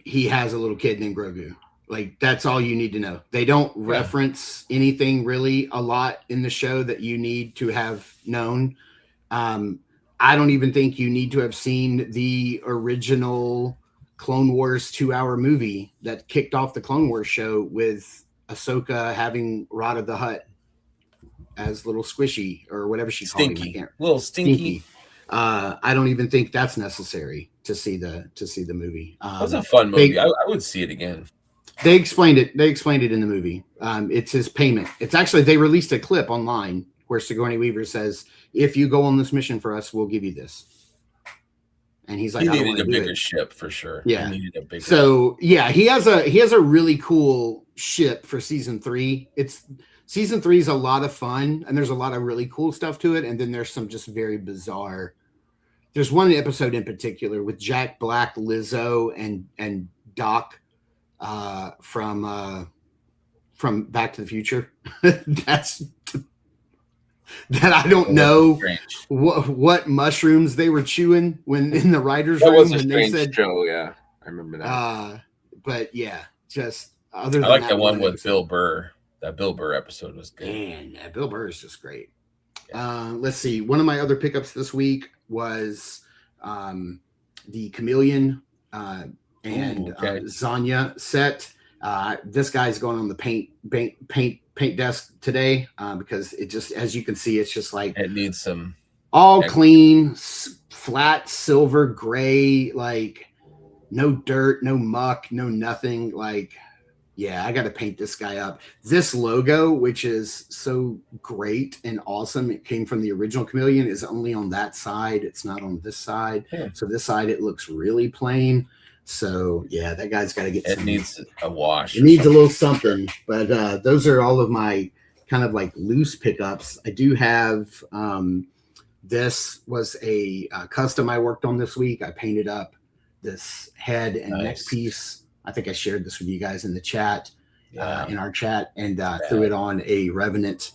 he has a little kid named Grogu. Like, that's all you need to know. They don't reference anything really a lot in the show that you need to have known. I don't even think you need to have seen the original Clone Wars 2-hour movie that kicked off the Clone Wars show with Ahsoka having Rod of the Hutt as little Squishy or whatever she called him. Stinky. Little Stinky. I don't even think that's necessary to see the movie. That was a fun movie. I would see it again. They explained it. They explained it in the movie. It's his payment. It's actually, they released a clip online where Sigourney Weaver says, "If you go on this mission for us, we'll give you this." And he's like, He "I don't needed want a to do bigger it." ship for sure. Yeah. He needed a bigger So yeah, he has a really cool ship for season 3. Season 3 is a lot of fun, and there's a lot of really cool stuff to it. And then there's some just very bizarre. There's one episode in particular with Jack Black, Lizzo, and Doc from Back to the Future. That I don't know what mushrooms they were chewing when in the writers' That room. was a when they strange said, show. Yeah, I remember that. But yeah, just other than I like that the one with episode. Bill Burr. That Bill Burr episode was good. Man, yeah, Bill Burr is just great. Let's see. One of my other pickups this week was the Chameleon and Zanya set. This guy's going on the paint desk today because it just, as you can see, it's just like It needs some all clean, flat silver gray, like no dirt, no muck, no nothing. Like, yeah, I got to paint this guy up. This logo, which is so great and awesome, it came from the original Chameleon, is only on that side. It's not on this side. So this side, it looks really plain. So yeah, that guy's got to get. It needs a wash. It needs a little something. But those are all of my kind of like loose pickups. I do have. This was a custom I worked on this week. I painted up this head and neck piece. I think I shared this with you guys in the chat, in our chat, and threw it on a Revenant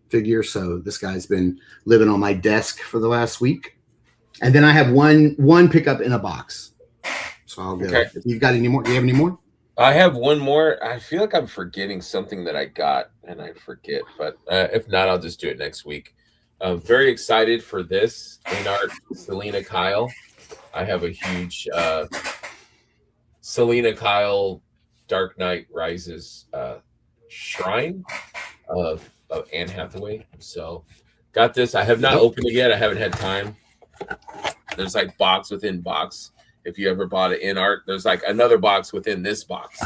figure. So this guy's been living on my desk for the last week. And then I have one pickup in a box. So I'll go. If you've got any more, do you have any more? I have one more. I feel like I'm forgetting something that I got and I forget, but if not, I'll just do it next week. I'm very excited for this in art Selena Kyle. I have a huge Selena Kyle Dark Knight Rises shrine of Anne Hathaway. So got this. I have not opened it yet. I haven't had time. There's like box within box. If you ever bought it in art, there's like another box within this box.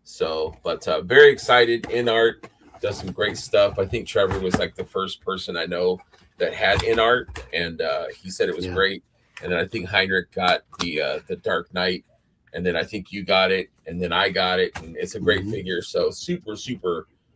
So, but very excited. In art does some great stuff. I think Trevor was like the first person I know that had in art, and he said it was great. And then I think Heinrich got the Dark Knight, and then I think you got it, and then I got it, and it's a great figure. So super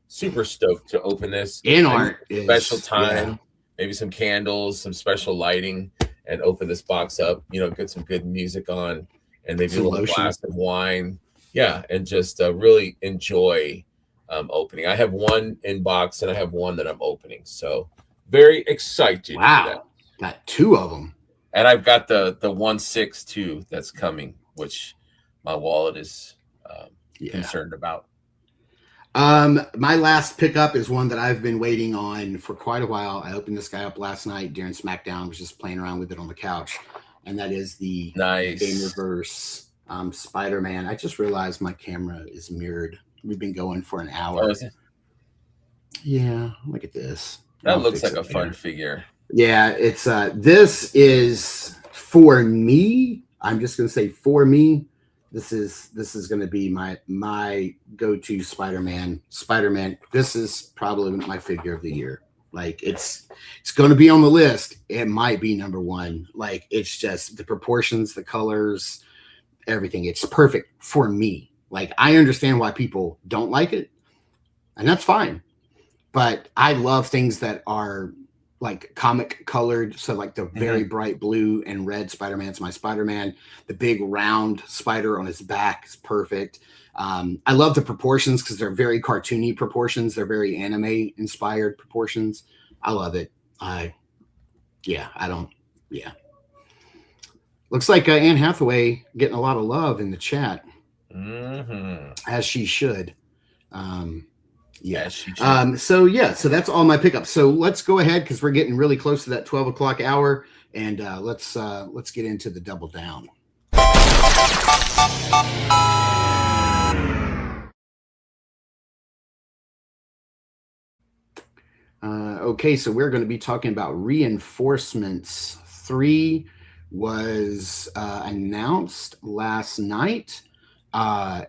stoked to open this in art. Special time, maybe some candles, some special lighting, and open this box up. You know, get some good music on, and maybe a little glass of wine. Yeah, and just really enjoy opening. I have one in box, and I have one that I'm opening. So very excited. Wow, for that. Got 2 of them. And I've got the 1/6 too that's coming, which my wallet is concerned about. My last pickup is one that I've been waiting on for quite a while. I opened this guy up last night during SmackDown. I was just playing around with it on the couch, and that is the Game Reverse Spider-Man. I just realized my camera is mirrored. We've been going for an hour. Oh, is it? Yeah, look at this. That looks like a fun figure. Yeah, it's this is for me. I'm just gonna say for me. This is gonna be my go-to Spider-Man. This is probably my figure of the year. Like it's gonna be on the list. It might be number 1. Like it's just the proportions, the colors, everything. It's perfect for me. Like I understand why people don't like it, and that's fine. But I love things that are like comic colored. So like the very bright blue and red Spider-Man's my Spider-Man. The big round spider on his back is perfect. I love the proportions because they're very cartoony proportions. They're very anime inspired proportions. I love it. Looks like Anne Hathaway getting a lot of love in the chat, as she should. So that's all my pickups. So let's go ahead because we're getting really close to that 12 o'clock hour, and let's get into the double down. Okay, so we're going to be talking about Reinforcements 3 was announced last night.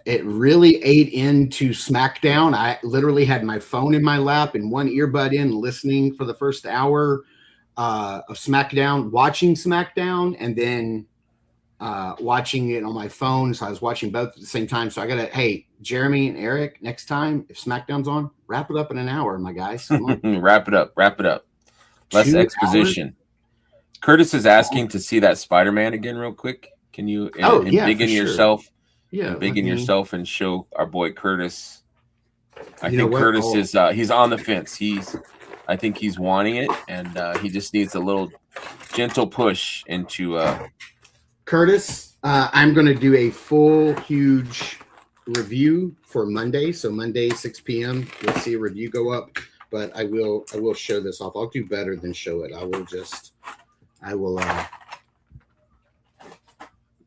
It really ate into SmackDown. I literally had my phone in my lap and one earbud in listening for the first hour of SmackDown, watching SmackDown, and then watching it on my phone. So I was watching both at the same time. So I got to, hey, Jeremy and Eric, next time, if SmackDown's on, wrap it up in an hour, my guys. Come on. Wrap it up. Less 2 exposition. hours? Curtis is asking to see that Spider-Man again real quick. Can you dig in yourself? Yeah, dig in yourself and show our boy Curtis. I think what? Curtis is he's on the fence. I think he's wanting it, and he just needs a little gentle push into Curtis. I'm going to do a full huge review for Monday. So Monday 6 p.m. you'll see a review go up, but I will show this off. I'll do better than show it. I will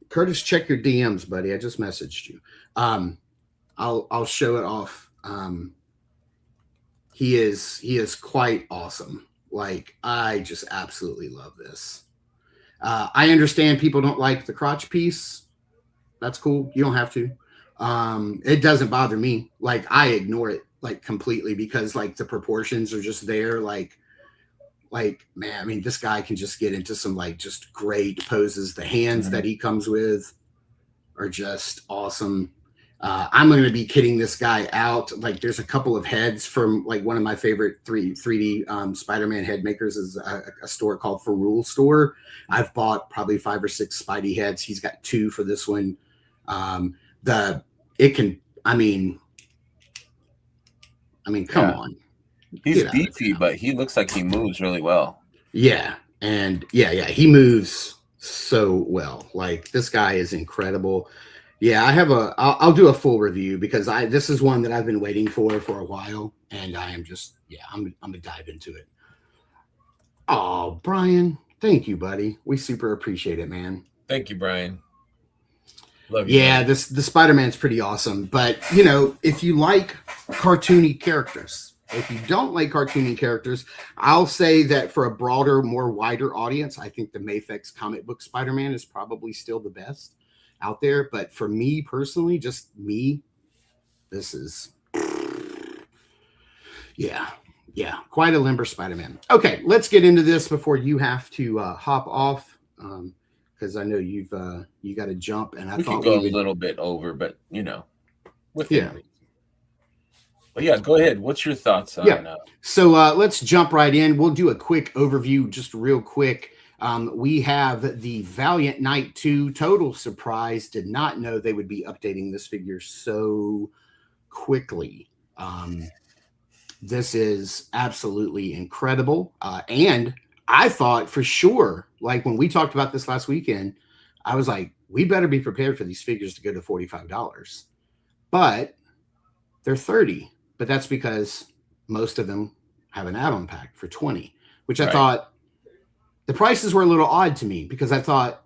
Curtis, check your DMs, buddy. I just messaged you. I'll show it off. He is quite awesome. Like, I just absolutely love this. I understand people don't like the crotch piece. That's cool. You don't have to. It doesn't bother me. Like, I ignore it like completely because like the proportions are just there. Like, man, I mean, this guy can just get into some like just great poses. The hands that he comes with are just awesome. I'm going to be kitting this guy out. Like, there's a couple of heads from like one of my favorite 3D Spider-Man head makers is a store called For Rule Store. I've bought probably 5 or 6 Spidey heads. He's got 2 for this one. Come on. He's beefy, but he looks like he moves really well. Yeah. And he moves so well. Like, this guy is incredible. Yeah, I'll do a full review because this is one that I've been waiting for a while, and I am just, I'm gonna dive into it. Oh, Brian, thank you, buddy. We super appreciate it, man. Thank you, Brian. Love you. Yeah, the Spider-Man's pretty awesome, but if you like cartoony characters. If you don't like cartoony characters, I'll say that for a broader, more wider audience, I think the Mafex comic book Spider-Man is probably still the best out there. But for me personally, just me, this is, quite a limber Spider-Man. Okay, let's get into this before you have to hop off, because I know you got to jump, and we thought we could go a little bit over, but But yeah, go ahead. What's your thoughts on So let's jump right in. We'll do a quick overview, just real quick. We have the Valiant Knight 2. Total surprise. Did not know they would be updating this figure so quickly. This is absolutely incredible. And I thought for sure, like when we talked about this last weekend, I was like, we better be prepared for these figures to go to $45. But they're $30. But that's because most of them have an add-on pack for $20, which I thought the prices were a little odd to me because I thought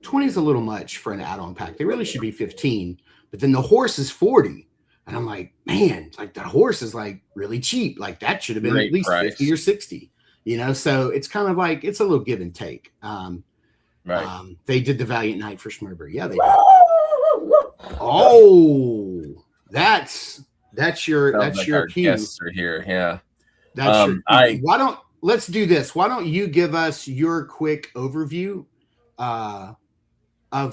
20 is a little much for an add-on pack. They really should be 15, but then the horse is 40. And I'm like, man, like the horse is like really cheap. Like that should have been at least price. 50 or 60, so it's kind of like, it's a little give and take. They did the Valiant Knight for Schmerber. Yeah, they did. Oh, that's your cue. Guests are here. Yeah. Let's do this. Why don't you give us your quick overview of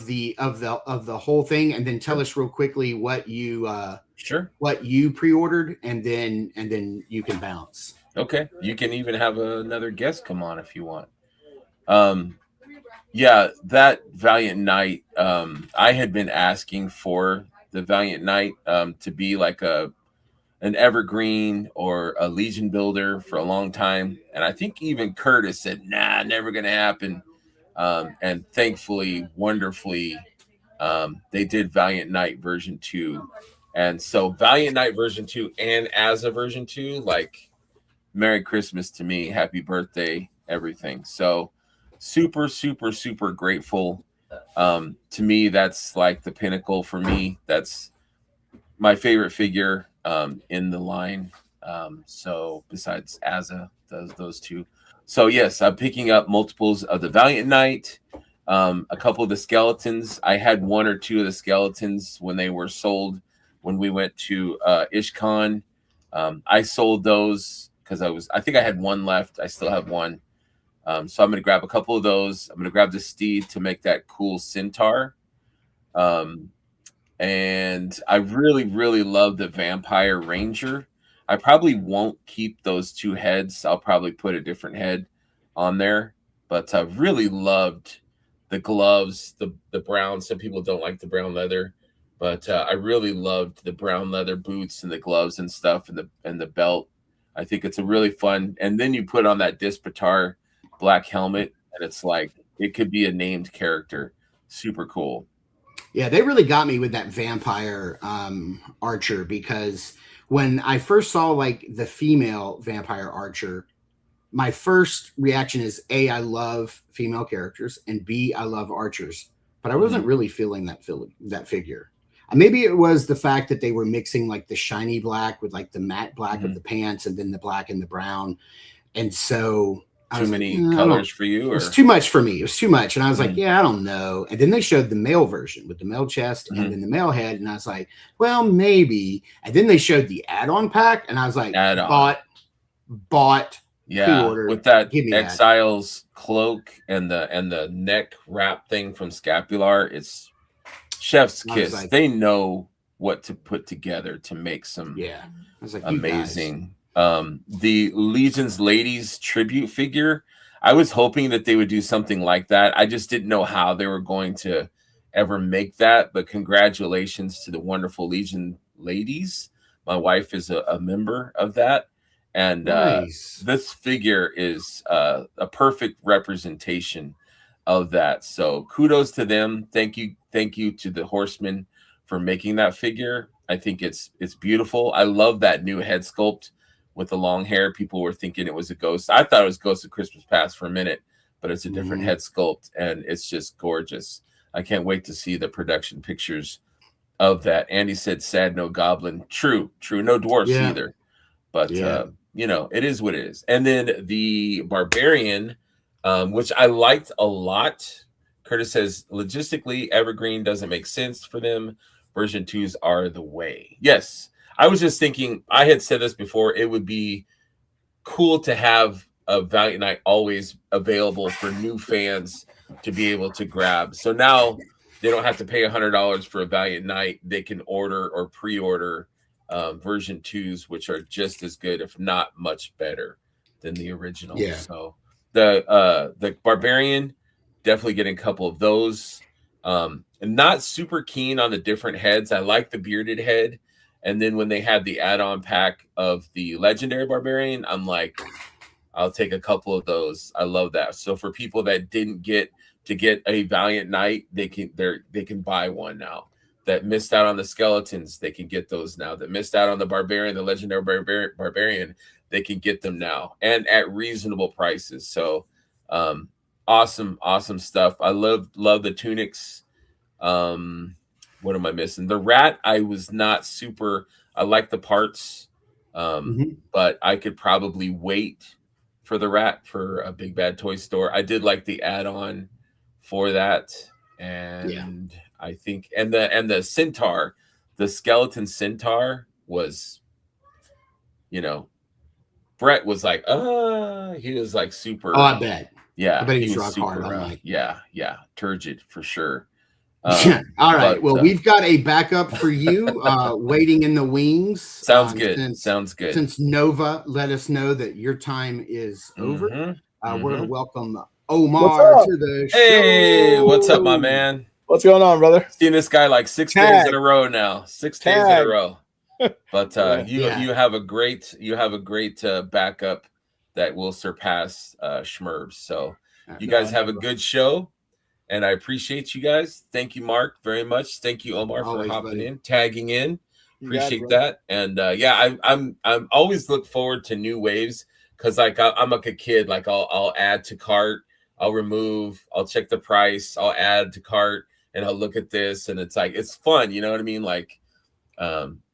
the whole thing, and then tell us real quickly what you pre-ordered, and then you can bounce. Okay, you can even have another guest come on if you want. Yeah, that Valiant Knight. I had been asking for the Valiant Knight to be like an evergreen or a Legion builder for a long time, and I think even Curtis said, "Nah, never gonna happen." And thankfully, wonderfully, they did Valiant Knight version 2, and so Valiant Knight version 2 and as a version 2, like Merry Christmas to me, Happy Birthday, everything. So super, super, super grateful. To me, that's like the pinnacle for me. That's my favorite figure in the line. So besides Azza, those two. So yes, I'm picking up multiples of the Valiant Knight. A couple of the skeletons. I had one or two of the skeletons when they were sold when we went to IshCon. I sold those because I think I had one left. I still have one. So I'm going to grab a couple of those. I'm going to grab the steed to make that cool centaur. And I really, really love the vampire ranger. I probably won't keep those two heads. I'll probably put a different head on there. But I really loved the gloves, the brown. Some people don't like the brown leather, but I really loved the brown leather boots and the gloves and stuff, and the belt. I think it's a really fun. And then you put on that Dispatar black helmet, and it's like it could be a named character. Super cool. Yeah, they really got me with that vampire archer, because when I first saw like the female vampire archer, my first reaction is A, I love female characters, and B, I love archers. But I wasn't really feeling that figure. Maybe it was the fact that they were mixing like the shiny black with like the matte black of the pants, and then the black and the brown. And so too many colors for you? Or? It was too much for me. It was too much. And I was like, yeah, I don't know. And then they showed the male version with the male chest and then the male head. And I was like, well, maybe. And then they showed the add-on pack. And I was like, bought. Yeah, with that Exile's cloak and the neck wrap thing from Scapular, it's chef's kiss. Like, they know what to put together to make some I was like, amazing. The Legion's Ladies tribute figure, I was hoping that they would do something like that. I just didn't know how they were going to ever make that, but congratulations to the wonderful Legion Ladies. My wife is a member of that. And this figure is a perfect representation of that. So kudos to them. Thank you to the Horsemen for making that figure. I think it's beautiful. I love that new head sculpt with the long hair. People were thinking it was a ghost. I thought it was Ghost of Christmas Past for a minute, but it's a different head sculpt, and it's just gorgeous. I can't wait to see the production pictures of that. Andy said, sad no goblin. True. No dwarfs either. But it is what it is. And then the Barbarian, which I liked a lot. Curtis says, logistically, Evergreen doesn't make sense for them. Version 2s are the way. Yes. I was just thinking, I had said this before, it would be cool to have a Valiant Knight always available for new fans to be able to grab. So now they don't have to pay $100 for a Valiant Knight. They can order or pre-order version 2s, which are just as good, if not much better than the original. So the Barbarian, definitely getting a couple of those. And not super keen on the different heads. I like the bearded head. And then when they had the add-on pack of the Legendary Barbarian, I'm like, I'll take a couple of those. I love that. So for people that didn't get to get a Valiant Knight, they can buy one now. That missed out on the skeletons, they can get those now. That missed out on the Barbarian, the Legendary Barbarian, they can get them now, and at reasonable prices. So awesome stuff. I love the tunics. What am I missing? The rat, I was not super. I like the parts, but I could probably wait for the rat for a Big Bad Toy Store. I did like the add-on for that, and I think and the centaur, the skeleton centaur was, Brett was like, he was like super. Oh, I bet. Yeah, I bet he was super hard. turgid for sure. All right. But, Well, we've got a backup for you waiting in the wings. Sounds good. Sounds good. Since Nova let us know that your time is over, we're going to welcome Omar to the show. Hey, what's up, my man? What's going on, brother? Seen this guy like 6 days in a row now. 6 days in a row. But you have a great backup that will surpass Schmerbs. So you guys have a good show. And I appreciate you guys. Thank you, Mark, very much. Thank you, Omar, for hopping in, tagging in. Appreciate that. And I'm always look forward to new waves because like I'm like a kid. Like I'll add to cart, I'll remove, I'll check the price, I'll add to cart, and I'll look at this, and it's like it's fun. You know what I mean? Like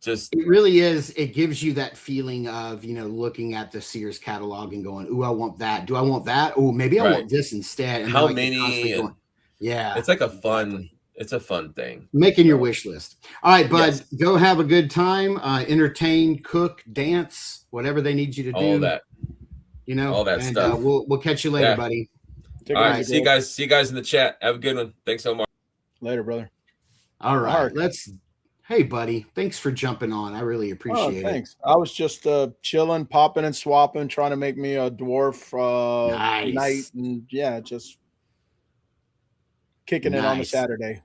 just it really is. It gives you that feeling of looking at the Sears catalog and going, "Ooh, I want that. Do I want that? Oh, maybe I want this instead." And how like many? Yeah, it's like a fun thing. Making your wish list. All right, bud, go have a good time, entertain, cook, dance, whatever they need you to do. All that, all that stuff. We'll catch you later, buddy. All right, see you guys in the chat. Have a good one. Thanks so much. Later, brother. All right, hey, buddy, thanks for jumping on. I really appreciate it. Thanks. I was just chilling, popping and swapping, trying to make me a dwarf night, and just kicking it on a Saturday.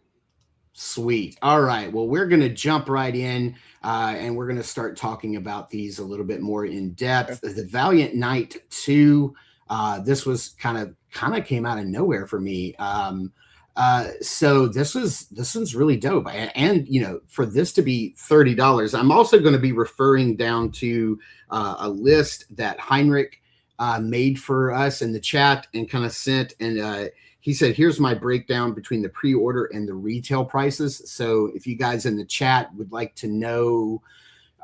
Sweet. All right. Well, we're going to jump right in and we're going to start talking about these a little bit more in depth. The Valiant Knight 2, this was kind of came out of nowhere for me. So this one's really dope. And for this to be $30, I'm also going to be referring down to a list that Heinrich made for us in the chat and kind of sent, and he said, here's my breakdown between the pre-order and the retail prices. So if you guys in the chat would like to know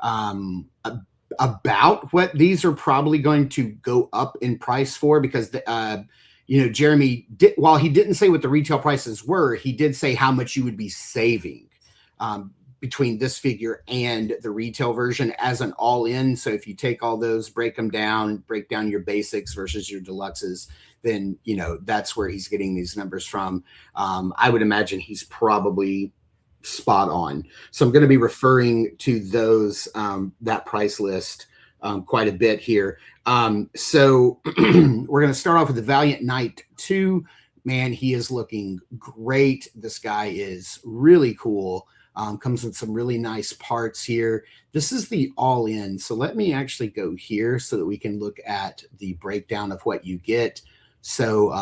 about what these are probably going to go up in price for, because Jeremy did, while he didn't say what the retail prices were, he did say how much you would be saving between this figure and the retail version as an all-in. So if you take all those, break down your basics versus your deluxes, then that's where he's getting these numbers from. I would imagine he's probably spot on. So I'm going to be referring to those that price list quite a bit here. So we're going to start off with the Valiant Knight 2. Man, he is looking great. This guy is really cool. Comes with some really nice parts here. This is the all-in. So let me actually go here so that we can look at the breakdown of what you get. So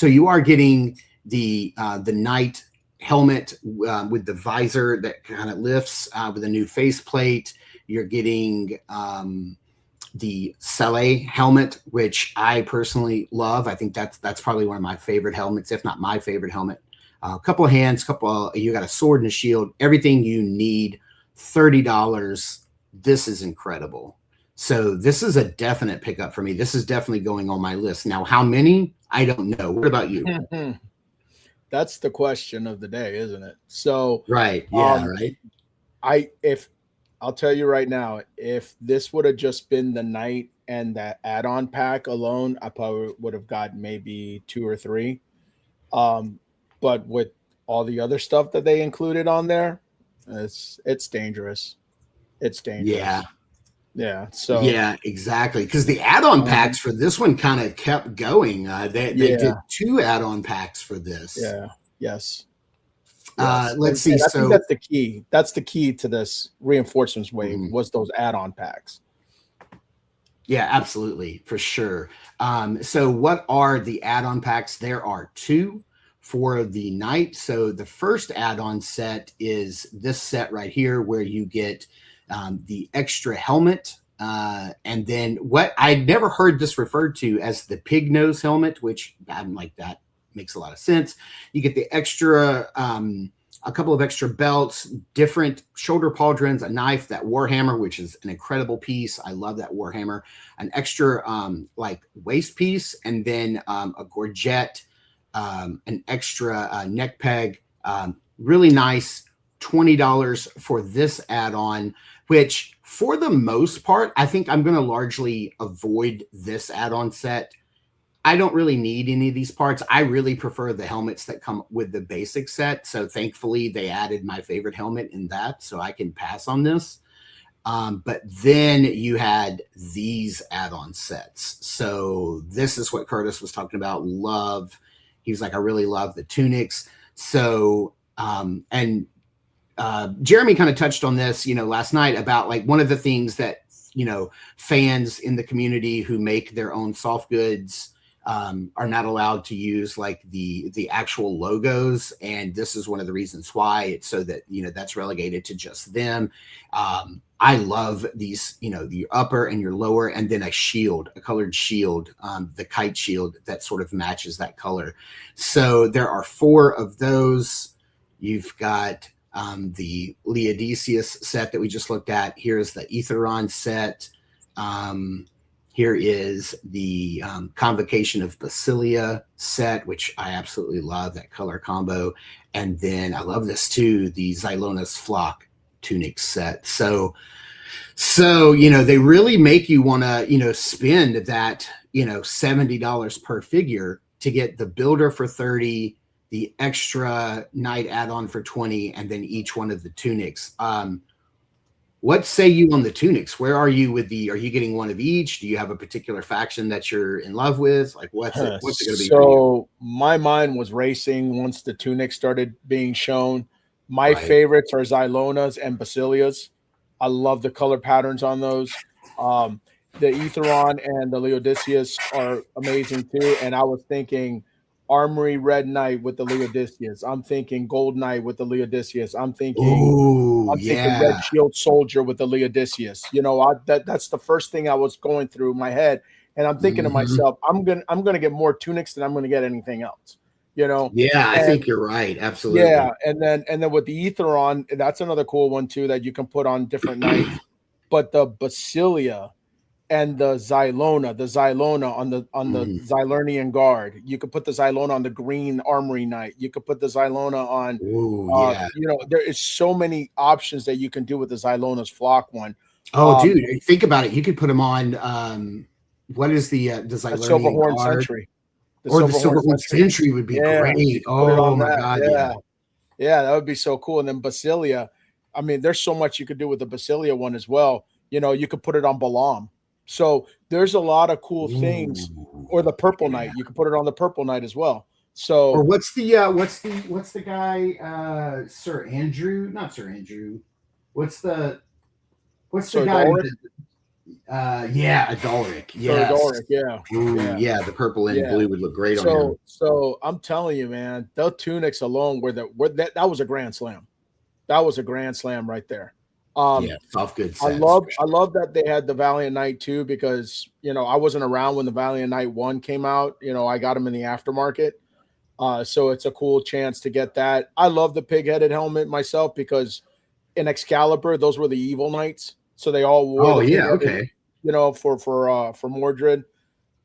you are getting the Knight helmet with the visor that kind of lifts with a new faceplate. You're getting the Sele helmet, which I personally love. I think that's probably one of my favorite helmets, if not my favorite helmet. A couple of hands, you got a sword and a shield, everything you need. $30. This is incredible. So this is a definite pickup for me. This is definitely going on my list. Now, how many? I don't know. What about you? That's the question of the day, isn't it? So right. Yeah. Right. I'll tell you right now, if this would have just been the Knight and that add-on pack alone, I probably would have got maybe 2 or 3. But with all the other stuff that they included on there, it's dangerous. It's dangerous. Yeah. So yeah, exactly. Because the add-on packs for this one kind of kept going. They did 2 add-on packs for this. Yeah. Yes. Let's see. I think that's the key. That's the key to this reinforcements wave was those add-on packs. Yeah, absolutely, for sure. So what are the add-on packs? There are 2 for the Knight. So the first add-on set is this set right here, where you get the extra helmet, and then what I'd never heard this referred to as the pig nose helmet, which I'm like, that makes a lot of sense. You get the extra, a couple of extra belts, different shoulder pauldrons, a knife, that Warhammer, which is an incredible piece. I love that Warhammer. An extra waist piece, and then a gorget, an extra neck peg. Really nice. $20 for this add-on, which for the most part, I think I'm going to largely avoid this add-on set I don't really need any of these parts. I really prefer the helmets that come with the basic set. So thankfully they added my favorite helmet in that, so I can pass on this. But then you had these add-on sets. So this is what Curtis was talking about. Love. He was like, I really love the tunics. So, Jeremy kind of touched on this, last night about like one of the things that, fans in the community who make their own soft goods are not allowed to use like the actual logos. And this is one of the reasons why. It's so that, that's relegated to just them. I love these, the upper and your lower, and then a colored shield, the kite shield that sort of matches that color. So there are 4 of those. You've got the Leodicius set that we just looked at. Here's the Aetheron set. Here is the Convocation of Basilia set, which I absolutely love, that color combo. And then I love this too, the Zylona's Flock tunic set. So they really make you want to, spend that, $70 per figure to get the builder for 30, the extra night add-on for 20, and then each one of the tunics. What say you on the tunics? Where are you with are you getting one of each? Do you have a particular faction that you're in love with? Like what's it going to be? So my mind was racing once the tunics started being shown. My favorites are Zylonas and Basilias. I love the color patterns on those. The Aetheron and the Leodicius are amazing too. And I was thinking Armory Red Knight with the Leodicius. I'm thinking Gold Knight with the Leodicius. I'm thinking Red Shield Soldier with the Leodicius. That's the first thing I was going through my head. And I'm thinking to myself, I'm gonna get more tunics than I'm gonna get anything else. I think you're right. Absolutely. Yeah, and then with the Aetheron, that's another cool one too that you can put on different nights. But the Basilia and the Zylona on the Zylernian Guard, you could put the Zylona on the Green Armory Knight. You could put the Zylona on. There is so many options that you can do with the Zylona's Flock one. Dude, think about it. You could put them on. What is the Zylernian Silverhorn Guard? Sentry? The Silverhorn Sentry would be great. Oh my God. Yeah, that would be so cool. And then Basilia, I mean, there's so much you could do with the Basilia one as well. You could put it on Balam. So there's a lot of cool things. Or the Purple Knight. You can put it on the Purple Knight as well. So or what's the guy, Sir Andrew? Not Sir Andrew. What's the guy? Adolric. Yes. Adolric, the purple and blue would look great on him. So I'm telling you, man, the tunics alone that was a grand slam. That was a grand slam right there. Soft good sets. I love that they had the Valiant Knight too, because I wasn't around when the Valiant Knight 1 came out. I got them in the aftermarket. So it's a cool chance to get that. I love the pig-headed helmet myself because in Excalibur, those were the evil knights. So they all wore for Mordred.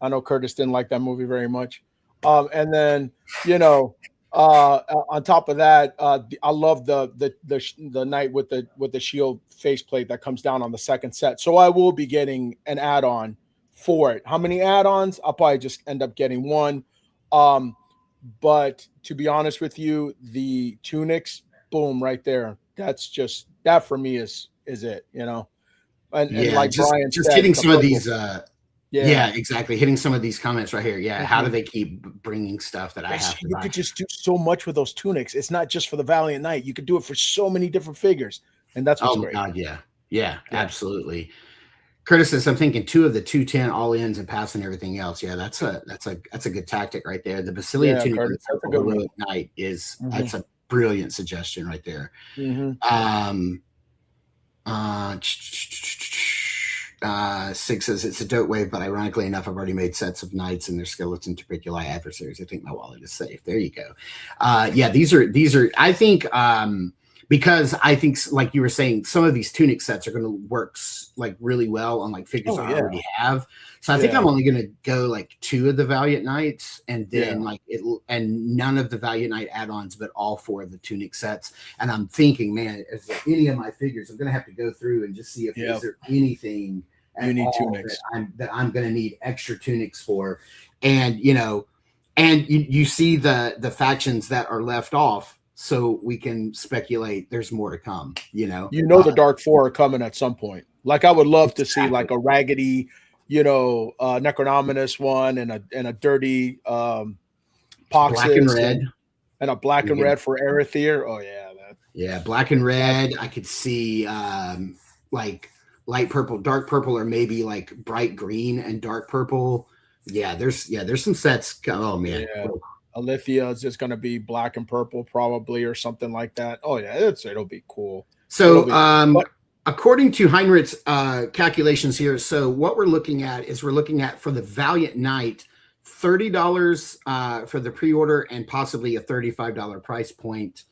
I know Curtis didn't like that movie very much. And then, on top of that, I love the knight with the shield faceplate that comes down on the second set. So I will be getting an add-on for it. How many add-ons? I'll probably just end up getting one. But to be honest with you, the tunics, boom, right there. That for me is it, And like Brian just said, hitting some of these exactly, hitting some of these comments right here. How do they keep bringing stuff that I have to buy? You could just do so much with those tunics. It's not just for the Valiant Knight. You could do it for so many different figures, and that's what's great. God, yeah, absolutely. Curtis says, I'm thinking 2 of the 210 all-ins and passing everything else. Yeah, that's a good tactic right there. The Basilia tunic and the Heroic Knight that's a brilliant suggestion right there. Sig says it's a dope wave, but ironically enough, I've already made sets of knights and their skeleton to pick your adversaries. I think my wallet is safe. There you go. These are I think because I think, like you were saying, some of these tunic sets are going to work like really well on like figures I already have. So I think I'm only going to go like 2 of the Valiant Knights, and then and none of the Valiant Knight add-ons, but all 4 of the tunic sets. And I'm thinking, man, if any of my figures, I'm going to have to go through and just see if is there anything You need tunics that I'm going to need extra tunics for, and you see the factions that are left off, so we can speculate there's more to come. The Dark Four are coming at some point. Like I would love to see like a raggedy, Necronominus one and a dirty Poxus black and red. And a black and red for Erethyr. Oh yeah, black and red. I could see like light purple, dark purple, or maybe like bright green and dark purple. Yeah, there's some sets. Oh man, Alithia is just going to be black and purple probably or something like that. Oh yeah, it'll be cool. So according to Heinrich's calculations here, so what we're looking at for the Valiant Knight, $30 for the pre-order and possibly a $35 price point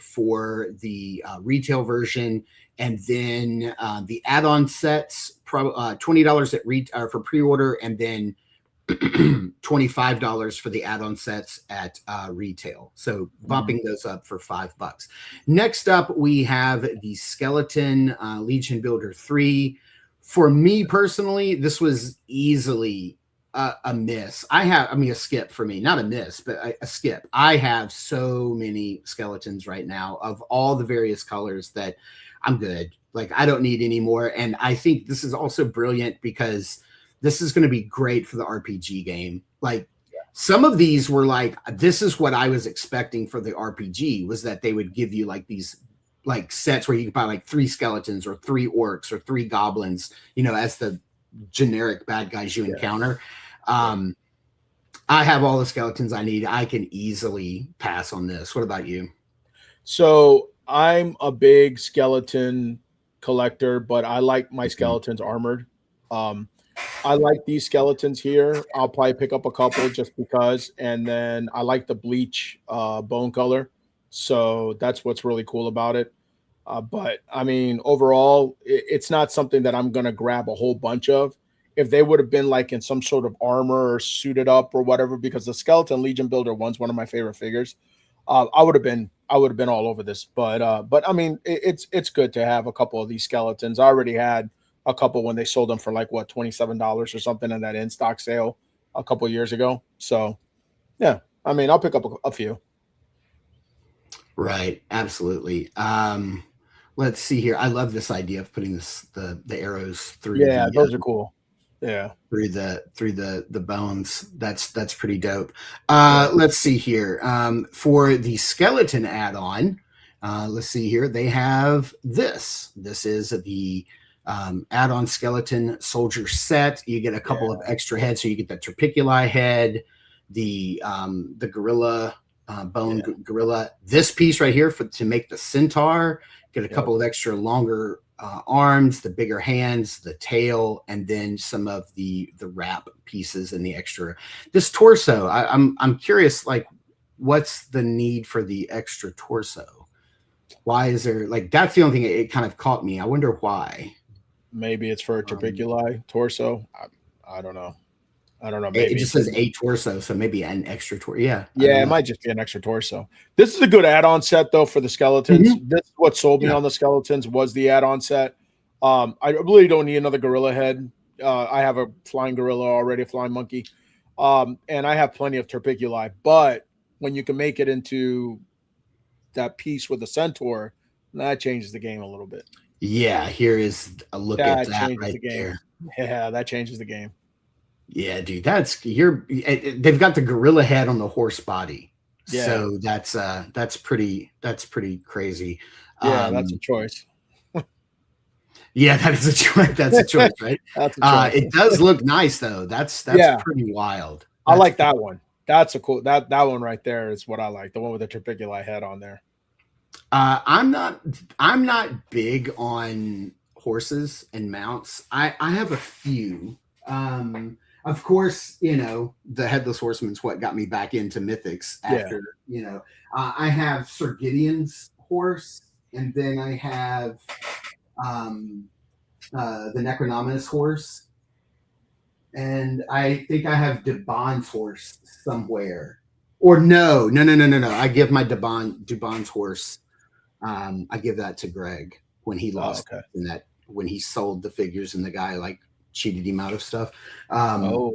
for the retail version, and then the add-on sets $20 for pre-order, and then $25 for the add-on sets at retail. So bumping those up for $5. Next up, we have the Skeleton Legion Builder 3. For me personally, this was easily a miss. A skip for me, not a miss, but a skip. I have so many skeletons right now of all the various colors that I'm good. Like I don't need any more. And I think this is also brilliant because this is going to be great for the RPG game. Like some of these were like, this is what I was expecting for the RPG, was that they would give you like these like sets where you can buy like 3 skeletons or 3 orcs or 3 goblins, as the generic bad guys you encounter. I have all the skeletons I need. I can easily pass on this. What about you? So I'm a big skeleton collector, but I like my skeletons armored. I like these skeletons here. I'll probably pick up a couple just because. And then I like the bleach bone color. So that's what's really cool about it. But I mean, overall, it's not something that I'm going to grab a whole bunch of. If they would have been like in some sort of armor or suited up or whatever, because the Skeleton Legion Builder one's one of my favorite figures. I would have been all over this. But I mean, it's good to have a couple of these skeletons. I already had a couple when they sold them for like $27 or something in that in-stock sale a couple of years ago. So yeah, I mean, I'll pick up a few. Right. Absolutely. Let's see here. I love this idea of putting the arrows through. Yeah, those are cool. Yeah. Through the bones. That's pretty dope. Let's see here. For the skeleton add-on, let's see here. They have this. This is the add-on skeleton soldier set. You get a couple of extra heads, so you get the Terpiculi head, the gorilla bone gorilla. This piece right here to make the centaur. Get a couple of extra longer arms, the bigger hands, the tail, and then some of the wrap pieces and the extra. This torso, I'm curious, like, what's the need for the extra torso? Why is there that's the only thing it kind of caught me. I wonder why. Maybe it's for a Terpiculi torso. I don't know. Maybe it just says a torso, so maybe an extra torso. Yeah, it might just be an extra torso. This is a good add-on set though for the skeletons. This is what sold me on the skeletons was the add-on set. I really don't need another gorilla head. I have a flying gorilla already, a flying monkey, and I have plenty of Terpiculi. But when you can make it into that piece with the centaur, that changes the game a little bit. Yeah, here is a look at that right there. Yeah, that changes the game. Yeah, dude, they've got the gorilla head on the horse body. Yeah. So that's pretty crazy. Yeah, that's a choice. Yeah, that is a choice. That's a choice, right? That's a choice. It does look nice though. That's pretty wild. I like that one. That's a cool that one right there is what I like. The one with the Terpiculi head on there. I'm not big on horses and mounts. I have a few. Of course, the Headless Horseman's what got me back into Mythics after, I have Sir Gideon's horse, and then I have the Necronominus horse, and I think I have Dubon's horse somewhere. Or no. I give my Dubon's horse. I give that to Greg when he lost in that when he sold the figures and the guy like cheated him out of stuff. Oh.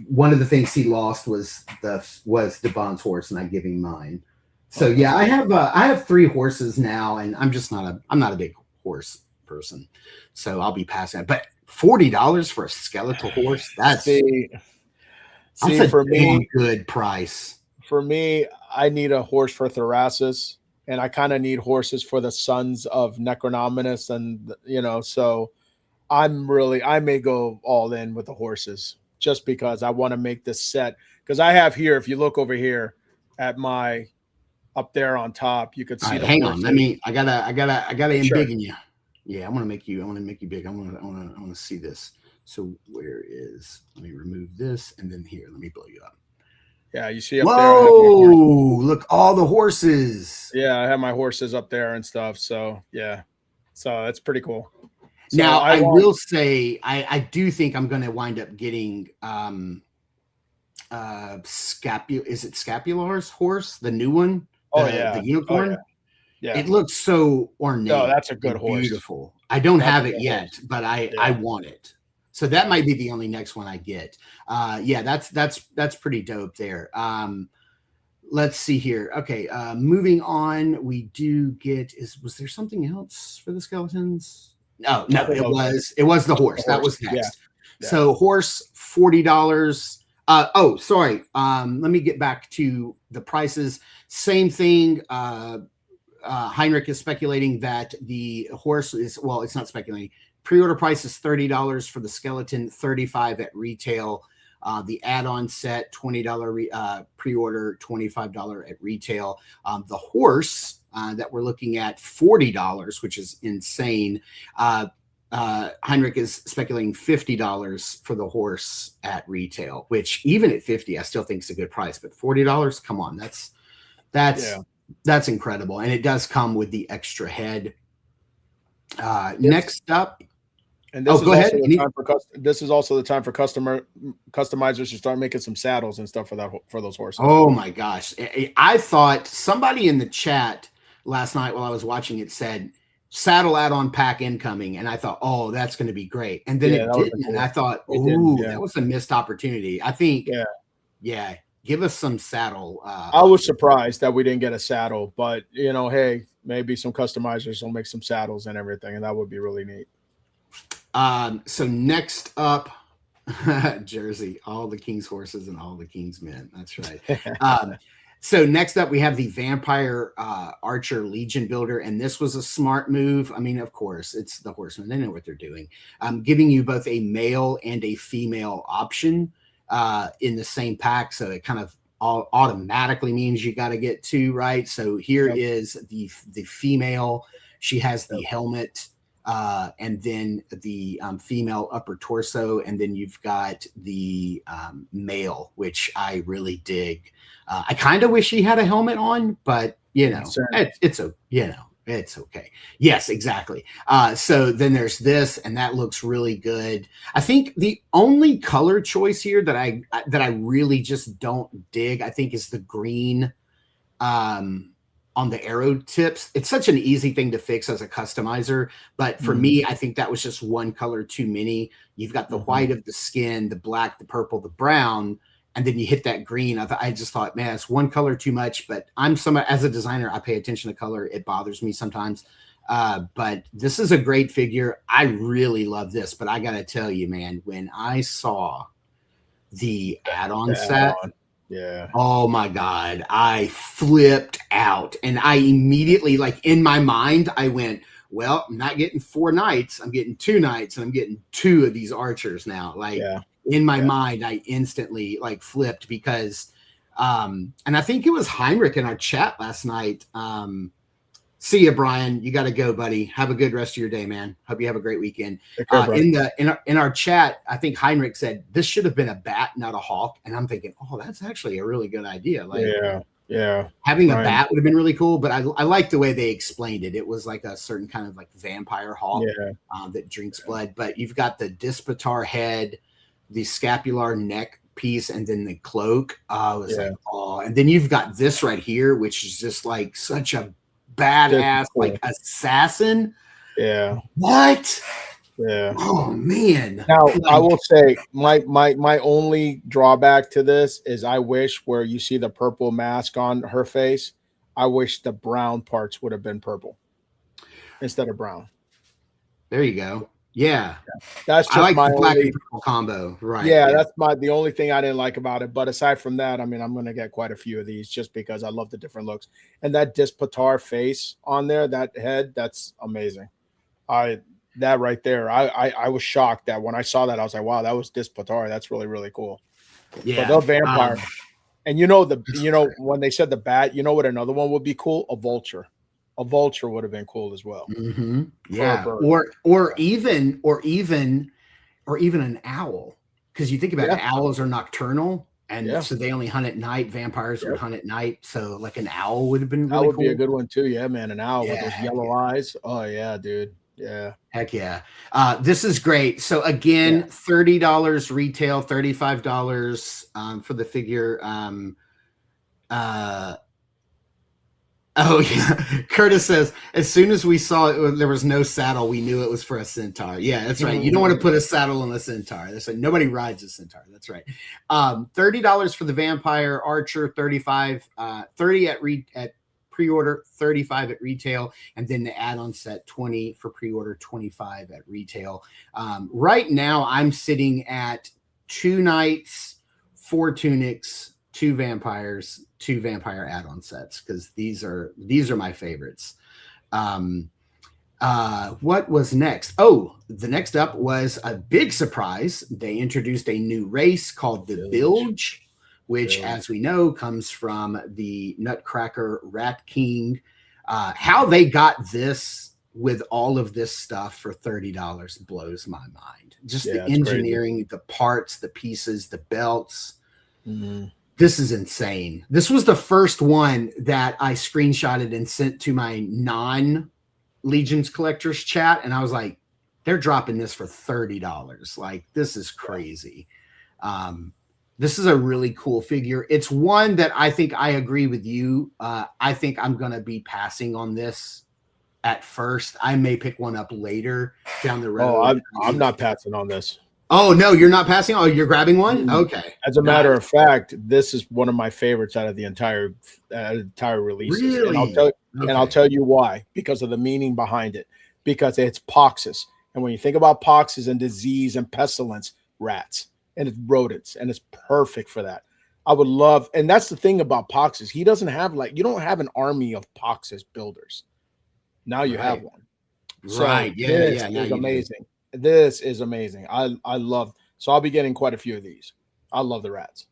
One of the things he lost was Devon's horse, and I give him mine. So yeah, I have 3 horses now, and I'm not a big horse person, so I'll be passing it. But $40 for a skeletal horse, that's a for me, good price. For me, I need a horse for Thrasis, and I kind of need horses for the sons of Necronominus, and so I may go all in with the horses just because I want to make this set. Because I have here, if you look over here at my up there on top, you could see. Right, the hang horses. on, I gotta Sure. embiggen you. Yeah, I want to make you big. I want to see this. So let me remove this, and then here, let me blow you up. Yeah, you see up there. Whoa, look, all the horses. Yeah, I have my horses up there and stuff. So yeah, so that's pretty cool. So now I will say I do think I'm going to wind up getting is it Scapular's horse, the new one? The unicorn. Oh, yeah. It looks so ornate. No, that's a good horse. Beautiful. I don't have it yet, but I want it. So that might be the only next one I get. Yeah, that's pretty dope there. Let's see here. Okay, moving on. We do get was there something else for the skeletons? No, it was the horse. That was next. Yeah. So horse, $40. Sorry. Let me get back to the prices. Same thing. Heinrich is speculating that the horse is, well, it's not speculating. Pre-order price is $30 for the skeleton, $35 at retail. The add-on set, $20 pre-order, $25 at retail. The horse that we're looking at, $40, which is insane. Heinrich is speculating $50 for the horse at retail, which even at $50, I still think is a good price. But $40, come on, that's incredible, and it does come with the extra head. Next up, and this this is also the time for customizers to start making some saddles and stuff for those horses. Oh my gosh, I thought somebody in the chat last night while I was watching it said saddle add-on pack incoming, and I thought, oh, that's going to be great, and then it didn't, cool. And I thought, that was a missed opportunity. I think, give us some saddle. I was surprised that we didn't get a saddle, but hey, maybe some customizers will make some saddles and everything, and that would be really neat. So next up, Jersey, all the King's horses and all the King's men. That's right. So next up, we have the Vampire Archer Legion Builder, and this was a smart move. I mean, of course, it's the Horsemen. They know what they're doing. Giving you both a male and a female option in the same pack, so it kind of automatically means you got to get 2, right? So here is the female. She has the helmet, and then the female upper torso, and then you've got the male, which I really dig. I kind of wish he had a helmet on, but it's okay. Yes, exactly. So then there's this, and that looks really good. I think the only color choice here that I really just don't dig, I think, is the green on the arrow tips. It's such an easy thing to fix as a customizer, but for me, I think that was just one color too many. You've got the white of the skin, the black, the purple, the brown, and then you hit that green. I just thought, man, it's one color too much, but as a designer, I pay attention to color. It bothers me sometimes. But this is a great figure. I really love this, but I got to tell you, man, when I saw the add-on set, oh my God, I flipped out. And I immediately, like in my mind, I went, well, I'm not getting 4 knights. I'm getting 2 knights, and I'm getting 2 of these archers now. In my mind, I instantly flipped because, and I think it was Heinrich in our chat last night. See you, Brian. You got to go, buddy. Have a good rest of your day, man. Hope you have a great weekend. In our chat, I think Heinrich said this should have been a bat, not a hawk. And I'm thinking, oh, that's actually a really good idea. Having a bat would have been really cool. But I like the way they explained it. It was like a certain kind of vampire hawk that drinks blood. But you've got the Dispatar head, the scapular neck piece, and then the cloak. And then you've got this right here, which is just such a badass assassin. What? Yeah. Oh man. Now I will say my only drawback to this is I wish where you see the purple mask on her face, I wish the brown parts would have been purple instead of brown. There you go. Yeah. That's just I like my the black only and purple combo. Right. yeah, that's the only thing I didn't like about it. But aside from that, I mean, I'm gonna get quite a few of these just because I love the different looks. And that Dispatar face on there, that head, that's amazing. That right there, I was shocked that when I saw that, I was like, wow, that was Dispatar. That's really, really cool. Yeah. But the vampire. And when they said the bat, you know what another one would be cool? A vulture. A vulture would have been cool as well. Mm-hmm. Yeah. Or even an owl. Because you think about it, owls are nocturnal. And so they only hunt at night. Vampires would hunt at night. So like an owl would have been really cool. Be a good one too. Yeah, man. An owl with those yellow eyes. Oh yeah, dude. Yeah. Heck yeah. This is great. So again, $30 retail, $35 for the figure. Oh yeah. Curtis says, as soon as we saw it, there was no saddle, we knew it was for a centaur. Yeah, that's right. You don't want to put a saddle on a centaur. That's right. Nobody rides a centaur. That's right. $30 for the vampire archer, $30 at pre-order, $35 at retail, and then the add-on set, $20 for pre-order, $25 at retail. Right now I'm sitting at 2 knights, 4 tunics, 2 vampires, 2 vampire add-on sets, because these are my favorites. What was next? Oh, the next up was a big surprise. They introduced a new race called the Bilge, which, as we know, comes from the Nutcracker Rat King. How they got this with all of this stuff for $30 blows my mind. Just the engineering, crazy. The parts, the pieces, the belts. Mm-hmm. This is insane. This was the first one that I screenshotted and sent to my non-Legions collectors chat. And I was like, they're dropping this for $30. Like, this is crazy. This is a really cool figure. It's one that I think I agree with you. I think I'm going to be passing on this at first. I may pick one up later down the road. Oh, I'm not passing on this. Oh, no, you're not passing? Oh, you're grabbing one? Okay. As a matter of fact, this is one of my favorites out of the entire release. Really? And I'll tell you why. Because of the meaning behind it. Because it's poxes. And when you think about poxes and disease and pestilence, rats. And it's rodents, and it's perfect for that. I would love, and that's the thing about poxes. He doesn't have you don't have an army of poxes builders. Now you have one. Right. So this is amazing. This is amazing. I love, so I'll be getting quite a few of these. I love the rats.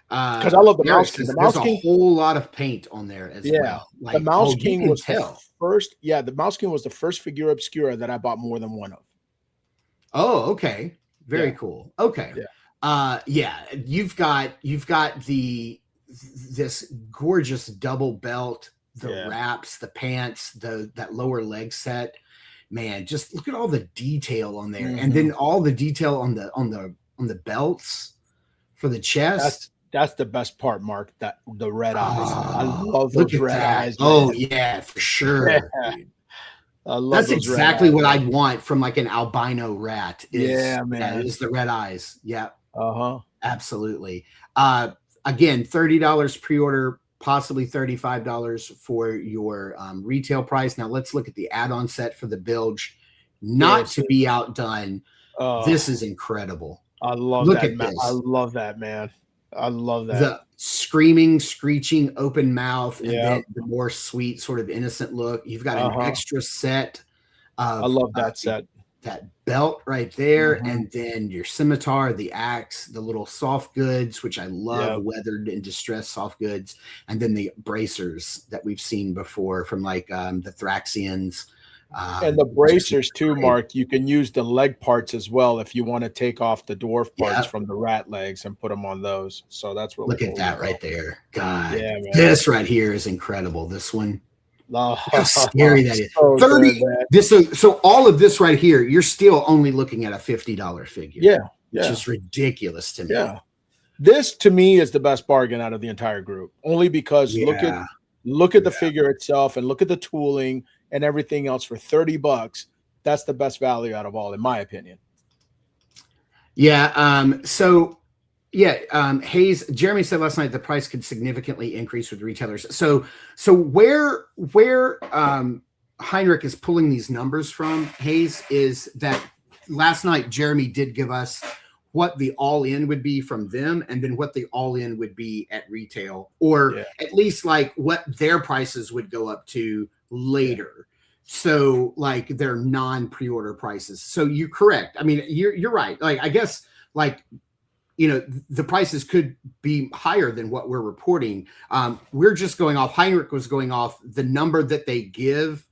Because I love the Mouse King. The Mouse King, a whole lot of paint on there as well. Like, the Mouse King was the first. Yeah, the Mouse King was the first figure obscura that I bought more than one of. Oh, okay. Very cool. Okay. You've got this gorgeous double belt, the wraps, the pants, that lower leg set. Man, just look at all the detail on there, and then all the detail on the belts for the chest. That's the best part, Mark. That the red eyes. I love those red eyes. Oh yeah, for sure. Yeah. That's exactly what I'd want from like an albino rat. Is the red eyes. Yeah. Absolutely. Again, $30 pre-order, possibly $35 for your retail price. Now let's look at the add-on set for the Bilge. Not to be outdone. This is incredible. I love that. Man. I love that, man. I love that. The screaming, screeching, open mouth, and then the more sweet, sort of innocent look. You've got an extra set. I love that set. That belt right there, and then your scimitar, the axe, the little soft goods, which I love, weathered and distressed soft goods, and then the bracers that we've seen before from like the Thraxians. And the bracers too, Mark. You can use the leg parts as well if you want to take off the dwarf parts from the rat legs and put them on those. So that's really look at that right there. God, this right here is incredible. This one. How scary that is. So 30 good, so all of this right here, you're still only looking at a $50 figure. Which is ridiculous to me. Yeah. This to me is the best bargain out of the entire group. Only because look at the figure itself and look at the tooling and everything else for $30. That's the best value out of all, in my opinion. Yeah. Hayes, Jeremy said last night the price could significantly increase with retailers. So where Heinrich is pulling these numbers from, Hayes, is that last night Jeremy did give us what the all-in would be from them, and then what the all-in would be at retail, or at least like what their prices would go up to later. Yeah. So like their non-pre-order prices. So you're correct. I mean, you're right. Like, I guess, like, you know, the prices could be higher than what we're reporting. We're just going off, Heinrich was going off the number that they give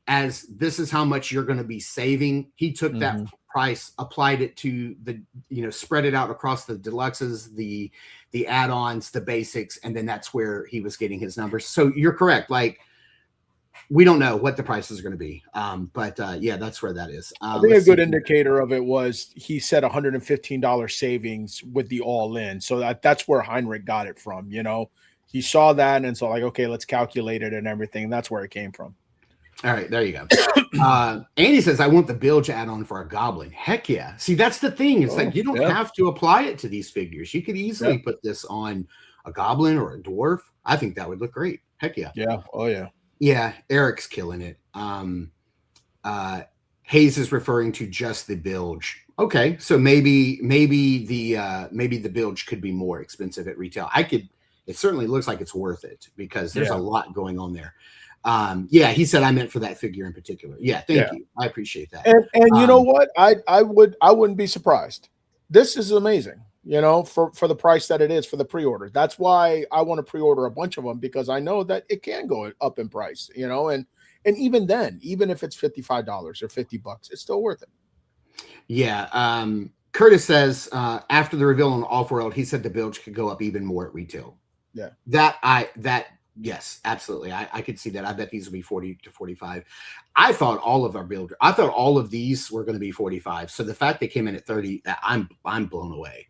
as this is how much you're going to be saving. He took that price, applied it to the, you know, spread it out across the deluxes, the add-ons, the basics, and then that's where he was getting his numbers. So you're correct. Like, we don't know what the prices are going to be. But yeah, that's where that is. I think a good indicator of it was he said $115 savings with the all-in. So that's where Heinrich got it from. You know, he saw that and so like, okay, let's calculate it and everything. That's where it came from. All right, there you go. Andy says, I want the bilge add-on for a goblin. Heck yeah. See, that's the thing. It's like you don't have to apply it to these figures. You could easily put this on a goblin or a dwarf. I think that would look great. Heck yeah. Yeah. Oh, yeah. Yeah, Eric's killing it. Hayes is referring to just the bilge. Okay, so maybe the bilge could be more expensive at retail. It certainly looks like it's worth it because there's a lot going on there. Yeah, he said I meant for that figure in particular. Yeah, thank you. I appreciate that. And you know what? I wouldn't be surprised. This is amazing. You know, for the price that it is for the pre-order. That's why I want to pre-order a bunch of them, because I know that it can go up in price, you know, and even then, even if it's $55 or $50, it's still worth it. Yeah. Curtis says after the reveal on Offworld, he said the bilge could go up even more at retail. Yeah. Yes, absolutely. I could see that. I bet these will be 40 to 45. I thought all of these were going to be 45. So the fact they came in at 30, I'm blown away.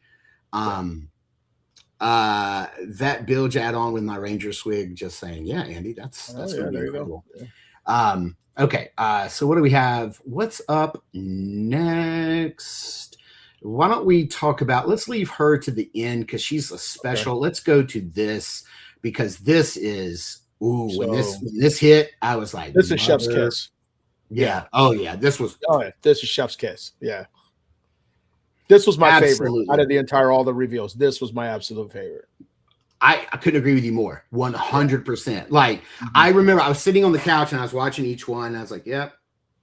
That bilge add-on with my Ranger swig, just saying, yeah, Andy, that's gonna be incredible. Yeah. Okay, so what do we have? What's up next? Why don't we talk about, let's leave her to the end because she's a special. Okay. Let's go to this because this is when this hit, I was like, this is chef's kiss. Yeah. Oh yeah, this is chef's kiss. Yeah. This was my favorite out of the entire, all the reveals. This was my absolute favorite. I couldn't agree with you more. 100%. Like, I remember I was sitting on the couch and I was watching each one. And I was like, yep.